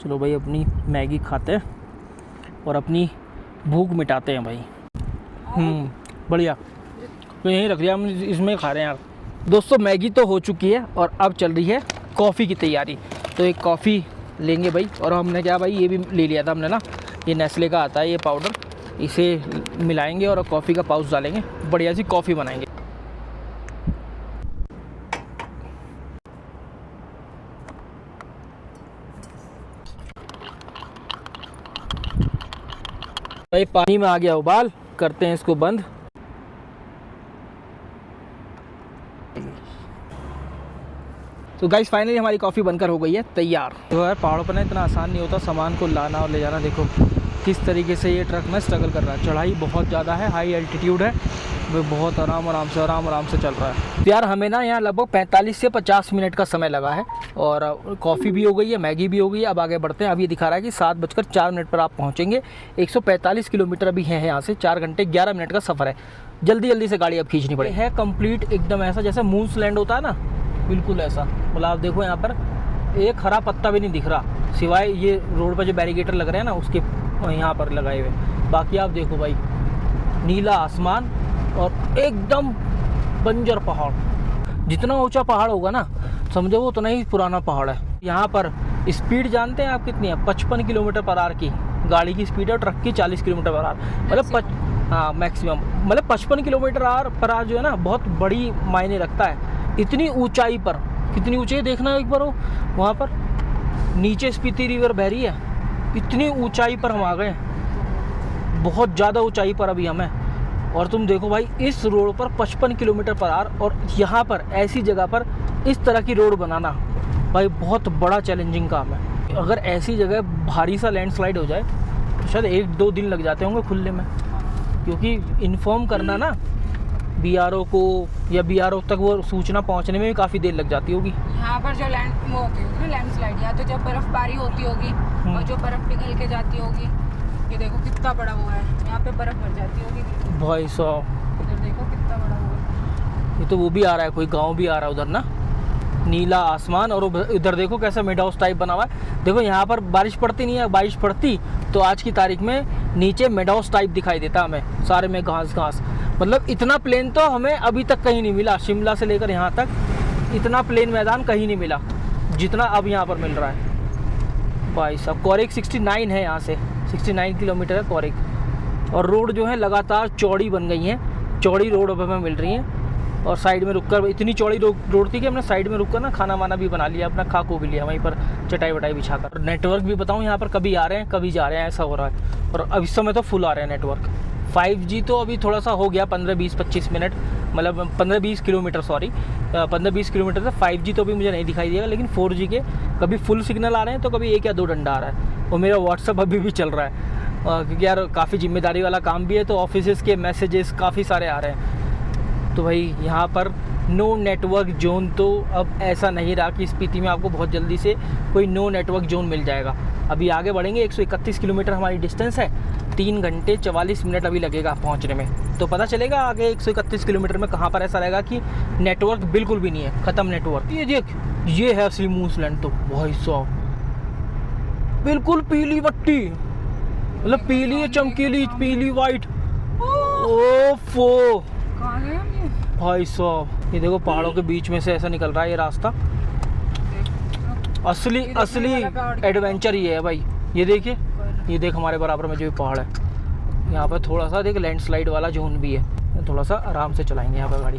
Speaker 2: चलो भाई अपनी मैगी खाते हैं और अपनी भूख मिटाते हैं भाई। बढ़िया, तो यहीं रख दिया, हम इसमें खा रहे हैं यार। दोस्तों मैगी तो हो चुकी है और अब चल रही है कॉफ़ी की तैयारी। तो एक कॉफ़ी लेंगे भाई, और हमने क्या भाई ये भी ले लिया था हमने ना, ये नेस्ले का आता है ये पाउडर, इसे मिलाएंगे और कॉफ़ी का पाउच डालेंगे, बढ़िया सी कॉफ़ी बनाएंगे। भाई पानी में आ गया उबाल, करते हैं इसको बंद। तो गाइस फाइनली हमारी कॉफ़ी बनकर हो गई है तैयार। तो यार पहाड़ों पर ना इतना आसान नहीं होता सामान को लाना और ले जाना। देखो किस तरीके से ये ट्रक में स्ट्रगल कर रहा है, चढ़ाई बहुत ज़्यादा है, हाई एल्टीट्यूड है, वो बहुत आराम से चल रहा है। तो यार हमें ना यहाँ लगभग 45 से 50 मिनट का समय लगा है, और कॉफ़ी भी हो गई है, मैगी भी हो गई है। अब आगे बढ़ते हैं। अभी दिखा रहा है कि 7:04 पर आप पहुँचेंगे। 145 किलोमीटर अभी है यहाँ से, 4 घंटे 11 मिनट का सफ़र है। जल्दी से गाड़ी अब खींचनी पड़े है। कंप्लीट एकदम ऐसा जैसे मून्स लैंड होता है ना, बिल्कुल ऐसा। मतलब आप देखो यहाँ पर एक हरा पत्ता भी नहीं दिख रहा, सिवाय ये रोड पर जो बैरिकेटर लग रहे हैं ना उसके यहाँ पर लगाए हुए। बाकी आप देखो भाई नीला आसमान और एकदम बंजर पहाड़। जितना ऊंचा पहाड़ होगा ना समझो वो उतना ही पुराना पहाड़ है। यहाँ पर स्पीड जानते हैं आप कितनी है? 55 किलोमीटर पर आवर की गाड़ी की स्पीड है, ट्रक की 40 किलोमीटर पर आवर। मतलब हाँ मैक्सिमम, मतलब 55 किलोमीटर पर आवर जो है ना बहुत बड़ी मायने रखता है। इतनी ऊंचाई पर, कितनी ऊंचाई देखना एक बार, वहाँ पर नीचे स्पीति रिवर बह रही है, इतनी ऊंचाई पर हम आ गए, बहुत ज़्यादा ऊंचाई पर अभी हमें। और तुम देखो भाई इस रोड पर 55 किलोमीटर पर आवर, और यहाँ पर ऐसी जगह पर इस तरह की रोड बनाना भाई बहुत बड़ा चैलेंजिंग काम है। अगर ऐसी जगह भारी सा लैंडस्लाइड हो जाए तो शायद 1-2 दिन लग जाते होंगे खुलने में, क्योंकि इन्फॉर्म करना ना BRO को या BRO तक वो सूचना पहुंचने में भी काफ़ी देर लग जाती होगी।
Speaker 3: यहाँ पर जो वो होती होगी ना लैंडस्लाइड, या तो जब बर्फबारी होती होगी और जो बर्फ पिघल के जाती होगी, ये देखो कितना बड़ा वो है, यहाँ पे बर्फ भर जाती होगी।
Speaker 2: भाई साहब
Speaker 3: इधर देखो कितना बड़ा वो है।
Speaker 2: ये तो वो भी आ रहा है, कोई गांव भी आ रहा है उधर ना, नीला आसमान, और इधर देखो कैसा मिड हाउस टाइप बना हुआ है। देखो यहाँ पर बारिश पड़ती नहीं है, बारिश पड़ती तो आज की तारीख में नीचे मिड हाउस टाइप दिखाई देता हमें, सारे में घास घास। मतलब इतना प्लेन तो हमें अभी तक कहीं नहीं मिला, शिमला से लेकर यहाँ तक इतना प्लेन मैदान कहीं नहीं मिला जितना अब यहाँ पर मिल रहा है। भाई साहब कोरेक 69 है, यहाँ से 69 किलोमीटर है कोरेक, और रोड जो है लगातार चौड़ी बन गई हैं, चौड़ी रोड अब हमें मिल रही हैं। और साइड में रुककर, इतनी चौड़ी रोड थी कि हमने साइड में रुककर ना खाना वाना भी बना लिया, अपना खा को भी लिया वहीं पर चटाई वटाई बिछाकर। नेटवर्क भी बताऊँ यहाँ पर कभी आ रहे हैं कभी जा रहे हैं, ऐसा हो रहा है। और अब इस समय तो फुल आ रहे हैं नेटवर्क। 5G तो अभी थोड़ा सा हो गया 15-20-25 मिनट, मतलब 15-20 किलोमीटर, सॉरी 15-20 किलोमीटर से 5G तो अभी मुझे नहीं दिखाई देगा, लेकिन 4G के कभी फुल सिग्नल आ रहे हैं तो कभी 1 या 2 डंडा आ रहा है। और मेरा व्हाट्सअप अभी भी चल रहा है, क्योंकि यार काफ़ी जिम्मेदारी वाला काम भी है, तो ऑफिस के मैसेजेस काफ़ी सारे आ रहे हैं। तो भाई यहाँ पर नो नेटवर्क जोन तो अब ऐसा नहीं रहा कि स्पीति में आपको बहुत जल्दी से कोई नो नेटवर्क जोन मिल जाएगा। अभी आगे बढ़ेंगे, 131 किलोमीटर हमारी डिस्टेंस है, 3 घंटे 44 मिनट अभी लगेगा पहुँचने में, तो पता चलेगा आगे 131 किलोमीटर में कहाँ पर ऐसा रहेगा कि नेटवर्क बिल्कुल भी नहीं है, ख़त्म नेटवर्क। ये देख, ये है असली मूसलैंड। तो भाई साहब बिल्कुल पीली बत्ती, मतलब पीली चमकीली, पीली वाइट। ओफो भाई साहब, ये देखो पहाड़ों के बीच में से ऐसा निकल रहा है ये रास्ता। असली एडवेंचर ये है भाई। ये देखिए, ये देख हमारे बराबर में जो पहाड़ है, यहाँ पर थोड़ा सा देख लैंडस्लाइड वाला जोन भी है, थोड़ा सा आराम से चलाएंगे यहाँ पर गाड़ी।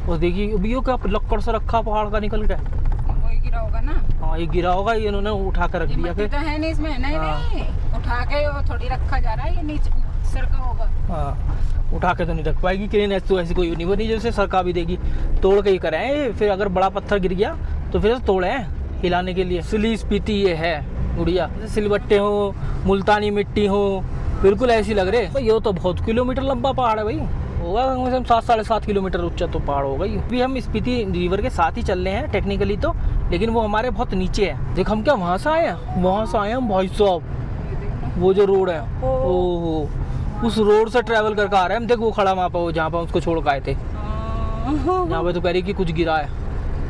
Speaker 2: और देखिए अभी क्या लक्कड़ से रखा पहाड़ का निकल गया,
Speaker 3: वही गिरा होगा ना।
Speaker 2: हाँ ये गिरा होगा, ये इन्होंने उठा कर रख दिया। फिर
Speaker 3: तो है नहीं इसमें, नहीं नहीं उठा के वो थोड़ी रखा जा रहा है, ये नीचे सरका होगा।
Speaker 2: हाँ उठा के तो नहीं रख पाएगी क्रेन, तो ऐसी कोई नहीं बनी जैसे सरका भी देगी, तोड़ के ही कराएं। फिर अगर बड़ा पत्थर गिर गया तो फिर तोड़े हिलाने के लिए। असली स्पीति ये है गुड़िया, सिलबट्टे हो, मुल्तानी मिट्टी हो, बिल्कुल ऐसी लग रहे भाई। ये तो बहुत किलोमीटर लंबा पहाड़ है भाई, होगा कम से कम 7-7.5 किलोमीटर ऊंचा तो पहाड़ होगा ही। अभी हम स्पीति रिवर के साथ ही चल रहे हैं टेक्निकली तो, लेकिन वो हमारे बहुत नीचे है। देख हम क्या वहाँ से आए हैं, वहाँ से आए हम भाई साहब। वो जो रोड है, ओहो उस रोड से ट्रैवल करके आ रहे हैं हम। देख वो खड़ा वहाँ पर, जहाँ पर उसको छोड़ के आए थे, यहाँ पे तो कह रही कि कुछ गिरा है।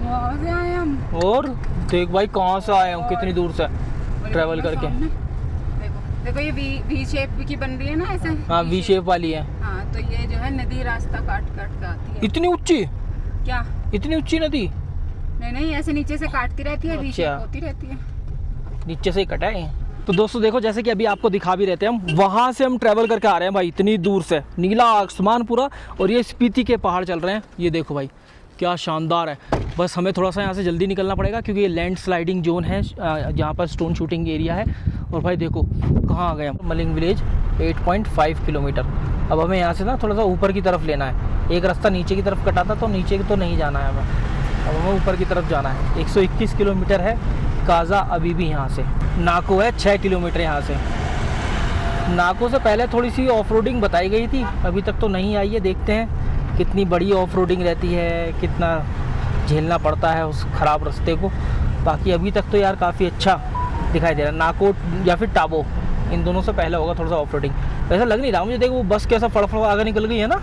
Speaker 3: वहाँ से आए हम।
Speaker 2: और देख भाई कहाँ से आए हम, कितनी दूर से ट्रैवल करके।
Speaker 3: देखो ये वी शेप की बन रही है ना ऐसे।
Speaker 2: हाँ वी शेप वाली है।
Speaker 3: हाँ तो ये जो है नदी रास्ता काट काट के आती है।
Speaker 2: इतनी ऊंची?
Speaker 3: क्या
Speaker 2: इतनी ऊंची नदी?
Speaker 3: नहीं ऐसे नीचे से काटती रहती है, वी शेप होती रहती है,
Speaker 2: नीचे से ही कटा है। तो दोस्तों देखो, जैसे कि अभी आपको दिखा भी रहते हैं, हम वहाँ से हम ट्रैवल करके आ रहे हैं भाई, इतनी दूर से, नीला आसमान पूरा, और ये स्पीति के पहाड़ चल रहे हैं। ये देखो भाई क्या शानदार है। बस हमें थोड़ा सा यहाँ से जल्दी निकलना पड़ेगा क्योंकि ये लैंड स्लाइडिंग जोन है, जहाँ पर स्टोन शूटिंग एरिया है। और भाई देखो कहाँ आ गए हम, मलिंग विलेज 8.5 किलोमीटर। अब हमें यहाँ से ना थोड़ा सा ऊपर की तरफ लेना है, एक रास्ता नीचे की तरफ कटा था तो नीचे तो नहीं जाना है हमें, अब हमें ऊपर की तरफ जाना है। 121 किलोमीटर है काजा अभी भी यहाँ से। नाको है 6 किलोमीटर यहाँ से। नाको से पहले थोड़ी सी ऑफ रोडिंग बताई गई थी, अभी तक तो नहीं आई है, देखते हैं कितनी बड़ी ऑफ रोडिंग रहती है, कितना झेलना पड़ता है उस ख़राब रास्ते को। बाकी अभी तक तो यार काफ़ी अच्छा दिखाई दे रहा है। नाको या फिर टाबो, इन दोनों से पहले होगा थोड़ा सा ऑफ रोडिंग। वैसा लग नहीं रहा मुझे, देखो वो बस कैसा फड़फड़ आगे निकल गई है ना,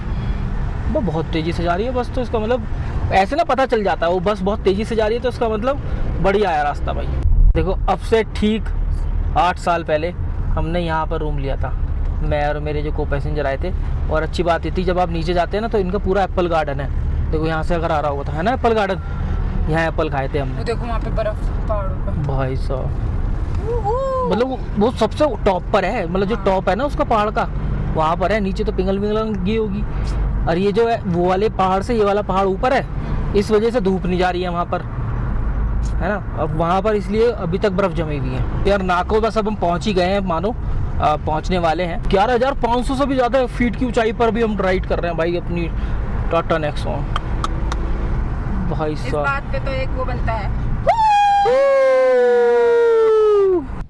Speaker 2: वो बहुत तेज़ी से जा रही है बस, तो इसका मतलब ऐसे ना पता चल जाता है वो बस बहुत तेज़ी से जा रही है, तो इसका मतलब बढ़िया आया रास्ता भाई। देखो अब से ठीक 8 साल पहले हमने यहाँ पर रूम लिया था, मैं और मेरे जो को पैसेंजर आए थे। और अच्छी बात ये थी, जब आप नीचे जाते हैं ना तो इनका पूरा एप्पल गार्डन है। देखो यहाँ से अगर आ रहा होगा तो है ना एप्पल गार्डन, यहाँ एप्पल खाए थे हमने।
Speaker 3: देखो वहाँ पे बर्फ पहाड़ों पर
Speaker 2: भाई साहब, मतलब वो सबसे टॉप पर है, मतलब जो टॉप है ना उसका पहाड़ का, वहाँ पर है। नीचे तो पिंगल गई होगी, और ये जो है वो वाले पहाड़ से ये वाला पहाड़ ऊपर है, इस वजह से धूप नहीं जा रही है वहाँ पर, है ना। अब वहाँ पर इसलिए अभी तक बर्फ़ जमी हुई है। यार नाको बस अब हम पहुँच ही गए हैं, मानो पहुँचने वाले हैं। 11,500 से भी ज़्यादा फीट की ऊंचाई पर भी हम राइड कर रहे हैं भाई अपनी टाटा नेक्सॉन। भाई
Speaker 3: इस
Speaker 2: साहब
Speaker 3: बात पे तो एक वो बनता है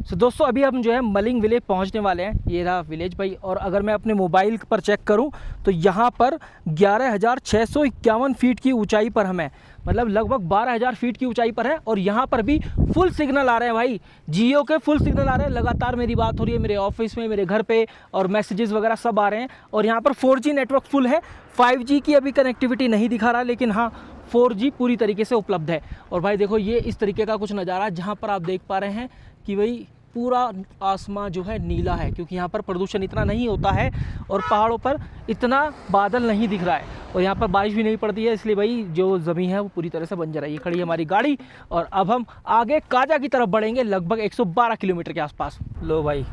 Speaker 2: तो दोस्तों अभी हम जो है मलिंग विलेज पहुंचने वाले हैं। ये रहा विलेज भाई। और अगर मैं अपने मोबाइल पर चेक करूं तो यहाँ पर 11,651 फीट की ऊंचाई पर हम हैं, मतलब लगभग 12,000 फीट की ऊंचाई पर है। और यहाँ पर भी फुल सिग्नल आ रहे हैं भाई, जियो के फुल सिग्नल आ रहे हैं। लगातार मेरी बात हो रही है मेरे ऑफिस में, मेरे घर पे, और मैसेजेस वगैरह सब आ रहे हैं। और यहाँ पर 4G नेटवर्क फुल है। 5G की अभी कनेक्टिविटी नहीं दिखा रहा, लेकिन हाँ 4G पूरी तरीके से उपलब्ध है। और भाई देखो ये इस तरीके का कुछ नज़ारा है जहाँ पर आप देख पा रहे हैं कि भाई पूरा आसमां जो है नीला है, क्योंकि यहाँ पर प्रदूषण इतना नहीं होता है और पहाड़ों पर इतना बादल नहीं दिख रहा है और यहाँ पर बारिश भी नहीं पड़ती है, इसलिए भाई जो ज़मीन है वो पूरी तरह से बंजर है। ये खड़ी है हमारी गाड़ी और अब हम आगे काजा की तरफ बढ़ेंगे, लगभग 112 किलोमीटर के आसपास। लो भाई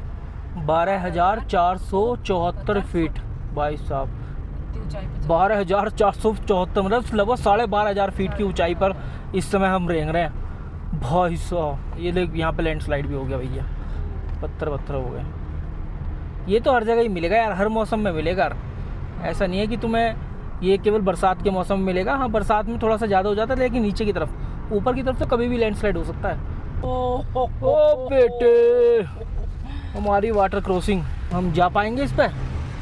Speaker 2: 12,474 फीट भाई साहब, 12,474 मतलब लगभग 12,500 फीट की ऊंचाई पर इस समय हम रेंग रहे हैं भाई साहब। ये देख यहाँ पे लैंडस्लाइड भी हो गया भैया, पत्थर हो गए। ये तो हर जगह ही मिलेगा यार, हर मौसम में मिलेगा यार। ऐसा नहीं है कि तुम्हें ये केवल बरसात के मौसम में मिलेगा। हाँ बरसात में थोड़ा सा ज़्यादा हो जाता है, लेकिन नीचे की तरफ, ऊपर की तरफ तो कभी भी लैंडस्लाइड हो सकता है। ओ बेटे हमारी वाटर क्रॉसिंग, हम जा पाएंगे इस पर?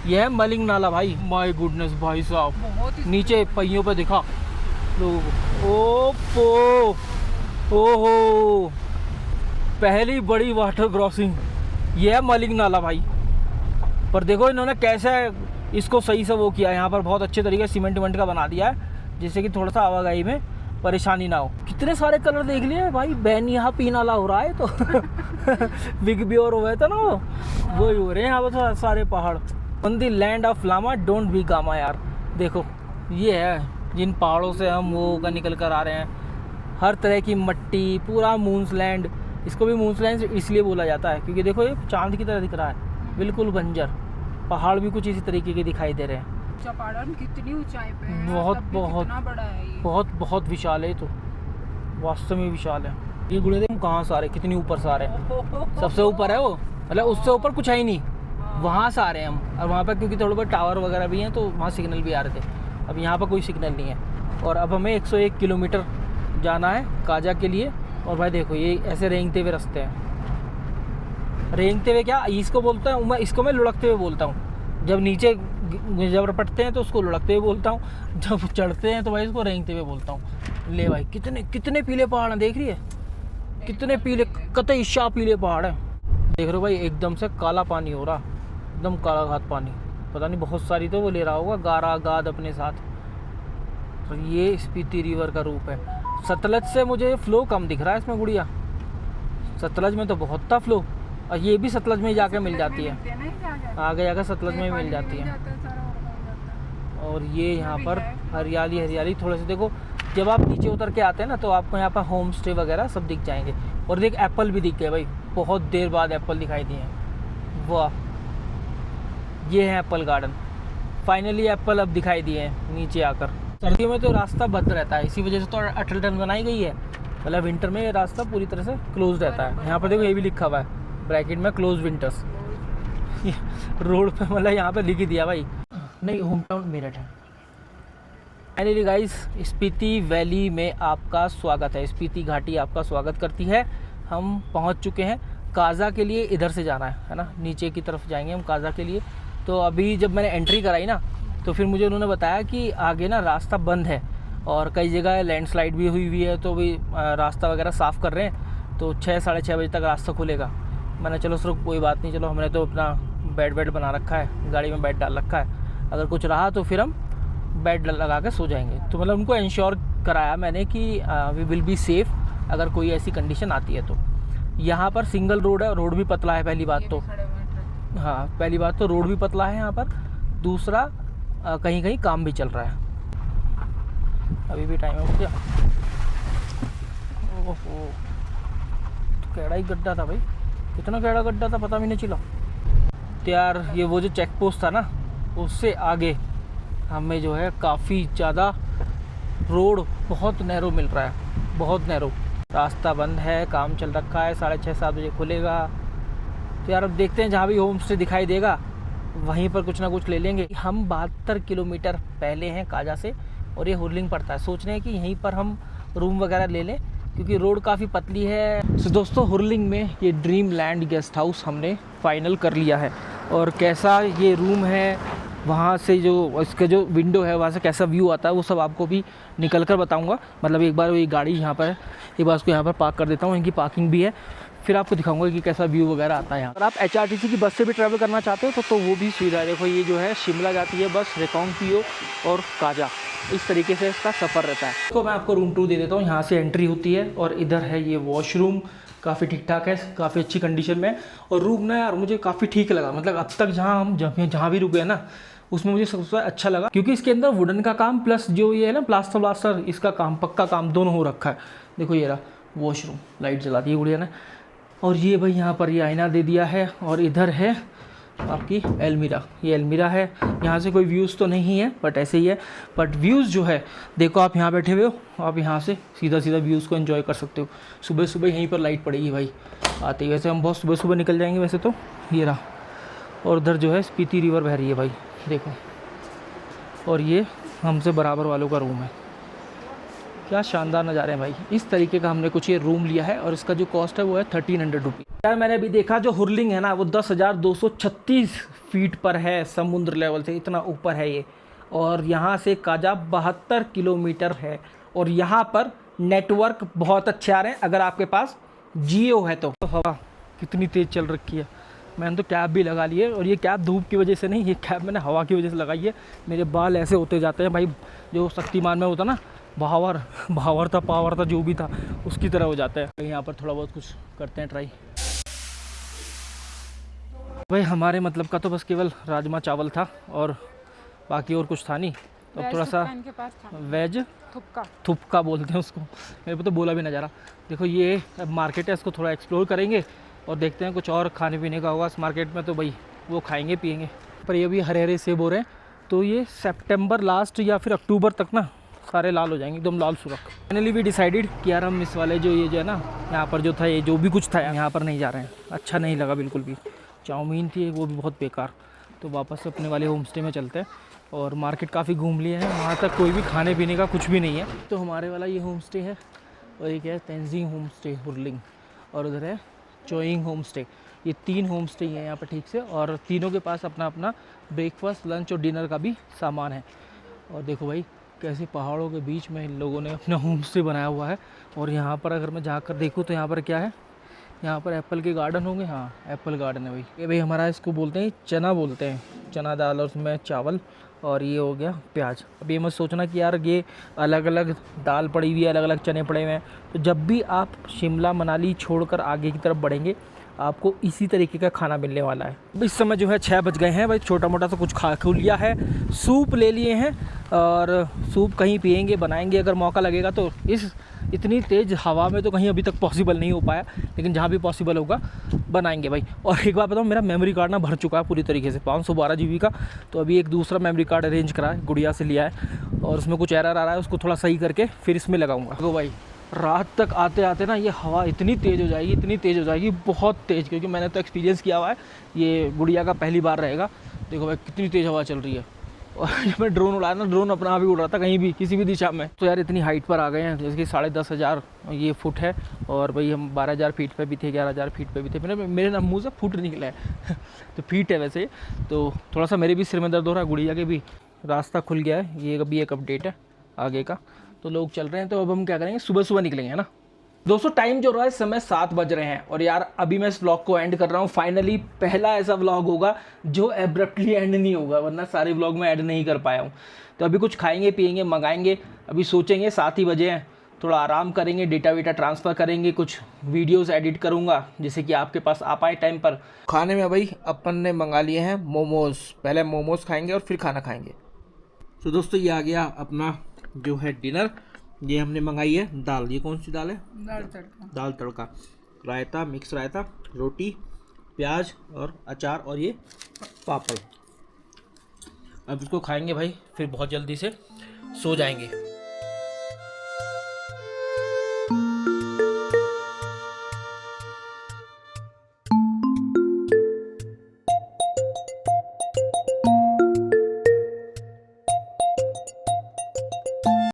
Speaker 2: यह है मलिंग नाला भाई। माय गुडनेस भाई साहब, नीचे पहियों पे दिखा ओहो, पहली बड़ी वाटर क्रॉसिंग यह है मलिंग नाला भाई। पर देखो इन्होंने कैसे इसको सही से वो किया, यहाँ पर बहुत अच्छे तरीके से सीमेंट का बना दिया है, जिससे कि थोड़ा सा आवाजाही में परेशानी ना हो। कितने सारे कलर देख लिए भाई, बैन यहाँ पी नाला हो रहा है तो बिग बी और हुए थे ना वो ही हो रहे हैं यहाँ पर सारे पहाड़। On the land of lama don't be gama यार। देखो ये है जिन पहाड़ों से हम वो का निकल कर आ रहे हैं, हर तरह की मट्टी, पूरा मून्स लैंड। इसको भी मून्स लैंड इसलिए बोला जाता है क्योंकि देखो ये चांद की तरह दिख रहा है, बिल्कुल बंजर। पहाड़ भी कुछ इसी तरीके के दिखाई दे रहे हैं।
Speaker 3: कितनी ऊंचाई पे है,
Speaker 2: बहुत
Speaker 3: तब भी
Speaker 2: बहुत
Speaker 3: कितना बड़ा है ये।
Speaker 2: बहुत विशाल है ये तो, वास्तव में विशाल है। ये गुड़े देख कहाँ से आ रहे, कितनी ऊपर से आ रहे हैं। सबसे ऊपर है वो, मतलब उससे ऊपर कुछ है ही नहीं, वहाँ से आ रहे हैं हम। और वहाँ पर क्योंकि थोड़े बहुत टावर वगैरह भी हैं तो वहाँ सिग्नल भी आ रहे थे। अब यहाँ पर कोई सिग्नल नहीं है। और अब हमें 101 किलोमीटर जाना है काजा के लिए। और भाई देखो ये ऐसे रेंगते हुए रास्ते हैं, रेंगते हुए क्या इसको बोलता हूँ मैं, इसको मैं लुढ़कते हुए बोलता हूँ। जब नीचे जब रपटते हैं तो उसको लुढ़कते हुए बोलता हूँ, जब चढ़ते हैं तो भाई इसको रेंगते हुए बोलता हूँ। ले भाई कितने पीले पहाड़ हैं, देख रही है कितने पीले, कतई शाह पीले पहाड़ हैं। देख रहे हो भाई एकदम से काला पानी हो रहा, एकदम काला घात पानी। पता नहीं बहुत सारी तो वो ले रहा होगा गारा गाद अपने साथ। तो ये स्पीति रिवर का रूप है। सतलज से मुझे फ़्लो कम दिख रहा है इसमें गुड़िया, सतलज में तो बहुत था फ़्लो। और ये भी सतलज में जाके मिल जाती है, आगे जाकर सतलज में मिल जाती है। और ये यहाँ पर हरियाली थोड़े से देखो। जब आप नीचे उतर के आते हैं ना तो आपको यहाँ पर होम स्टे वगैरह सब दिख जाएंगे। और देख एप्पल भी दिख गए भाई, बहुत देर बाद एप्पल दिखाई दिए हैं। वाह ये है एप्पल गार्डन, फाइनली एप्पल अब दिखाई दिए हैं नीचे आकर। सर्दियों में तो रास्ता बंद रहता है, इसी वजह से तो अटल टनल बनाई गई है। मतलब विंटर में ये रास्ता पूरी तरह से क्लोज रहता है। यहाँ पर देखो ये भी लिखा हुआ है ब्रैकेट में क्लोज विंटर्स रोड पे, मतलब यहाँ पे लिख ही दिया भाई। नहीं होम टाउन मेरठ है। फाइनली गाइस स्पीति वैली में आपका स्वागत है, स्पीति घाटी आपका स्वागत करती है। हम पहुँच चुके हैं काजा के लिए, इधर से जाना है ना, नीचे की तरफ जाएंगे हम काजा के लिए। तो अभी जब मैंने एंट्री कराई ना तो फिर मुझे उन्होंने बताया कि आगे ना रास्ता बंद है और कई जगह लैंडस्लाइड भी हुई है, तो भी रास्ता वगैरह साफ़ कर रहे हैं। तो 6 साढ़े 6 बजे तक रास्ता खुलेगा। मैंने चलो सर कोई बात नहीं, चलो हमने तो अपना बेड बना रखा है, गाड़ी में बेड डाल रखा है, अगर कुछ रहा तो फिर हम बेड लगा के सो जाएंगे। तो मतलब उनको इंश्योर कराया मैंने कि वी विल बी सेफ़ अगर कोई ऐसी कंडीशन आती है तो। यहाँ पर सिंगल रोड है, रोड भी पतला है पहली बात तो। हाँ पहली बात तो रोड भी पतला है यहाँ पर, दूसरा कहीं कहीं काम भी चल रहा है। अभी भी टाइम है मुझे। ओहो तो कैड़ा ही गड्ढा था भाई, कितना कैड़ा गड्ढा था पता भी नहीं चला। तो यार ये वो जो चेक पोस्ट था ना उससे आगे हमें जो है काफ़ी ज़्यादा रोड बहुत नैरो मिल रहा है, बहुत नैरो। रास्ता बंद है, काम चल रखा है, 6:30-7 बजे खुलेगा। तो यार अब देखते हैं, जहाँ भी होम स्टे दिखाई देगा वहीं पर कुछ ना कुछ ले लेंगे। हम 72 किलोमीटर पहले हैं काजा से और ये हुरलिंग पड़ता है। सोच रहे हैं कि यहीं पर हम रूम वगैरह ले लें क्योंकि रोड काफ़ी पतली है। तो दोस्तों हुरलिंग में ये ड्रीम लैंड गेस्ट हाउस हमने फाइनल कर लिया है। और कैसा ये रूम है, वहाँ से जो इसका जो विंडो है वहाँ से कैसा व्यू आता है वो सब आपको भी निकल कर बताऊँगा। मतलब एक बार ये गाड़ी यहाँ पर है, एक बार उसको यहाँ पर पार्क कर देता हूँ, इनकी पार्किंग भी है, फिर आपको दिखाऊंगा कि कैसा व्यू वगैरह आता है यहाँ। अगर आप HRTC की बस से भी ट्रैवल करना चाहते हो तो वो भी सुविधा है। देखो ये जो है शिमला जाती है बस, रिकांगपिओ और काजा, इस तरीके से इसका सफ़र रहता है। तो मैं आपको रूम टूर दे देता हूँ। यहाँ से एंट्री होती है और इधर है ये वॉशरूम, काफ़ी ठीक ठाक है, काफ़ी अच्छी कंडीशन में। और रूम ना यार मुझे काफ़ी ठीक लगा, मतलब अब तक जहाँ भी रुके हैं ना उसमें मुझे सबसे अच्छा लगा, क्योंकि इसके अंदर वुडन का काम प्लस जो ये है ना प्लास्टर इसका काम, पक्का काम दोनों हो रखा है। देखो ये रहा वॉशरूम, लाइट जला दी है गुड़िया ने। और ये भाई यहाँ पर ये आईना दे दिया है। और इधर है आपकी एलमीरा, ये एलमीरा है। यहाँ से कोई व्यूज़ तो नहीं है बट ऐसे ही है, बट व्यूज़ जो है देखो आप यहाँ बैठे हुए हो, आप यहाँ से सीधा व्यूज़ को एंजॉय कर सकते हो। सुबह सुबह यहीं पर लाइट पड़ेगी भाई आते ही, वैसे हम बहुत सुबह सुबह निकल जाएंगे वैसे तो। ये रहा, और उधर जो है स्पीति रिवर बह रही है भाई देखो। और ये हमसे बराबर वालों का रूम है, क्या शानदार नज़ारे हैं भाई। इस तरीके का हमने कुछ ये रूम लिया है और इसका जो कॉस्ट है वो है 1300 रुपीज़। यार मैंने अभी देखा जो हुरलिंग है ना वो 10,236 फीट पर है, समुद्र लेवल से इतना ऊपर है ये। और यहाँ से काजा 72 किलोमीटर है। और यहाँ पर नेटवर्क बहुत अच्छे आ रहे हैं अगर आपके पास जियो है तो। हवा कितनी तेज़ चल रखी है। मैंने तो कैब भी लगा ली है, और ये कैब धूप की वजह से नहीं, ये कैब मैंने हवा की वजह से लगाई है। मेरे बाल ऐसे होते जाते हैं भाई, जो शक्तिमान में होता ना भावर था पावर था जो भी था उसकी तरह हो जाता है। यहाँ पर थोड़ा बहुत कुछ करते हैं ट्राई। भाई हमारे मतलब का तो बस केवल राजमा चावल था और बाकी और कुछ था नहीं। तो थोड़ा सा वेज थुपका बोलते हैं उसको, मेरे को तो बोला भी ना जा रहा। देखो ये मार्केट है, इसको थोड़ा एक्सप्लोर करेंगे और देखते हैं कुछ और खाने पीने का होगा इस मार्केट में, तो भाई वो खाएंगे पिएंगे। पर ये भी हरे हरे सेब हो रहे हैं, तो ये सितंबर लास्ट या फिर अक्टूबर तक ना सारे लाल हो जाएंगे, एकदम लाल सुरख। फाइनली भी डिसाइडेड कि यार हम इस वाले जो ये जो है ना यहाँ पर जो था, ये जो भी कुछ था यहाँ पर नहीं जा रहे हैं, अच्छा नहीं लगा बिल्कुल भी। चाउमीन थी वो भी बहुत बेकार, तो वापस अपने वाले होम स्टे में चलते हैं। और मार्केट काफ़ी घूम लिए हैं, वहाँ तक कोई भी खाने पीने का कुछ भी नहीं है। तो हमारे वाला ये होम स्टे है, और एक है तेंजिंग होम स्टे हुरलिंग, और उधर है चोइंग होम स्टे। ये 3 होम स्टे हैं यहाँ पर ठीक से, और तीनों के पास अपना अपना ब्रेकफास्ट लंच और डिनर का भी सामान है। और देखो भाई कैसे पहाड़ों के बीच में इन लोगों ने अपना होम स्टे बनाया हुआ है। और यहाँ पर अगर मैं जाकर देखूँ तो यहाँ पर क्या है, यहाँ पर एप्पल के गार्डन होंगे। हाँ एप्पल गार्डन है भाई। ये भाई हमारा इसको बोलते हैं चना, बोलते हैं चना दाल, और उसमें चावल, और ये हो गया प्याज। अब ये मत सोचना कि यार ये अलग अलग दाल पड़ी हुई है, अलग अलग चने पड़े हुए हैं। तो जब भी आप शिमला मनाली छोड़कर आगे की तरफ बढ़ेंगे आपको इसी तरीके का खाना मिलने वाला है। इस समय जो है 6 बज गए हैं भाई, छोटा मोटा सा कुछ खा खू लिया है, सूप ले लिए हैं, और सूप कहीं पियेंगे बनाएंगे अगर मौका लगेगा तो। इस इतनी तेज़ हवा में तो कहीं अभी तक पॉसिबल नहीं हो पाया, लेकिन जहाँ भी पॉसिबल होगा बनाएंगे भाई। और एक बात बताऊँ, मेरा मेमोरी कार्ड ना भर चुका है पूरी तरीके से, 512 GB का। तो अभी एक दूसरा मेमोरी कार्ड अरेंज करा है, गुड़िया से लिया है, और उसमें कुछ एरर आ रहा है, उसको थोड़ा सही करके फिर इसमें लगाऊंगा। तो भाई रात तक आते आते ना ये हवा इतनी तेज़ हो जाएगी, इतनी तेज़ हो जाएगी, बहुत तेज़, क्योंकि मैंने तो एक्सपीरियंस किया हुआ है, ये गुड़िया का पहली बार रहेगा। देखो भाई कितनी तेज़ हवा चल रही है। और जब मैं ड्रोन उड़ाया ना, ड्रोन अपना आप ही उड़ रहा था कहीं भी किसी भी दिशा में। तो यार इतनी हाइट पर आ गए हैं, जैसे कि 10,500 ये फुट है, और भाई हम 12,000 फीट पे भी थे, 11,000 फीट पे भी थे। मेरे ना मुँह से फुट निकला है तो फीट है वैसे। तो थोड़ा सा मेरे भी सिर में दर्द हो रहा है, गुड़िया के भी। रास्ता खुल गया है, ये अभी एक अपडेट है आगे का, तो लोग चल रहे हैं। तो अब हम क्या करेंगे, सुबह सुबह निकलेंगे, है ना दोस्तों। टाइम जो रहा है इस समय 7 बज रहे हैं, और यार अभी मैं इस व्लॉग को एंड कर रहा हूँ। फाइनली पहला ऐसा व्लॉग होगा जो एब्रप्टली एंड नहीं होगा, वरना सारे व्लॉग में ऐड नहीं कर पाया हूँ। तो अभी कुछ खाएंगे पिएंगे मंगाएंगे, अभी सोचेंगे 7 ही बजे हैं, थोड़ा आराम करेंगे, डेटा वेटा ट्रांसफ़र करेंगे, कुछ वीडियोज़ एडिट करूँगा जिससे कि आपके पास आ पाए टाइम पर। खाने में भाई अपन ने मंगा लिए हैं मोमोज़, पहले मोमोज़ खाएँगे और फिर खाना खाएँगे। तो दोस्तों ये आ गया अपना जो है डिनर। ये हमने मंगाई है दाल, ये कौन सी दाल है, दाल तड़का, रायता, मिक्स रायता, रोटी, प्याज और अचार, और ये पापड़। अब इसको खाएंगे भाई, फिर बहुत जल्दी से सो जाएंगे।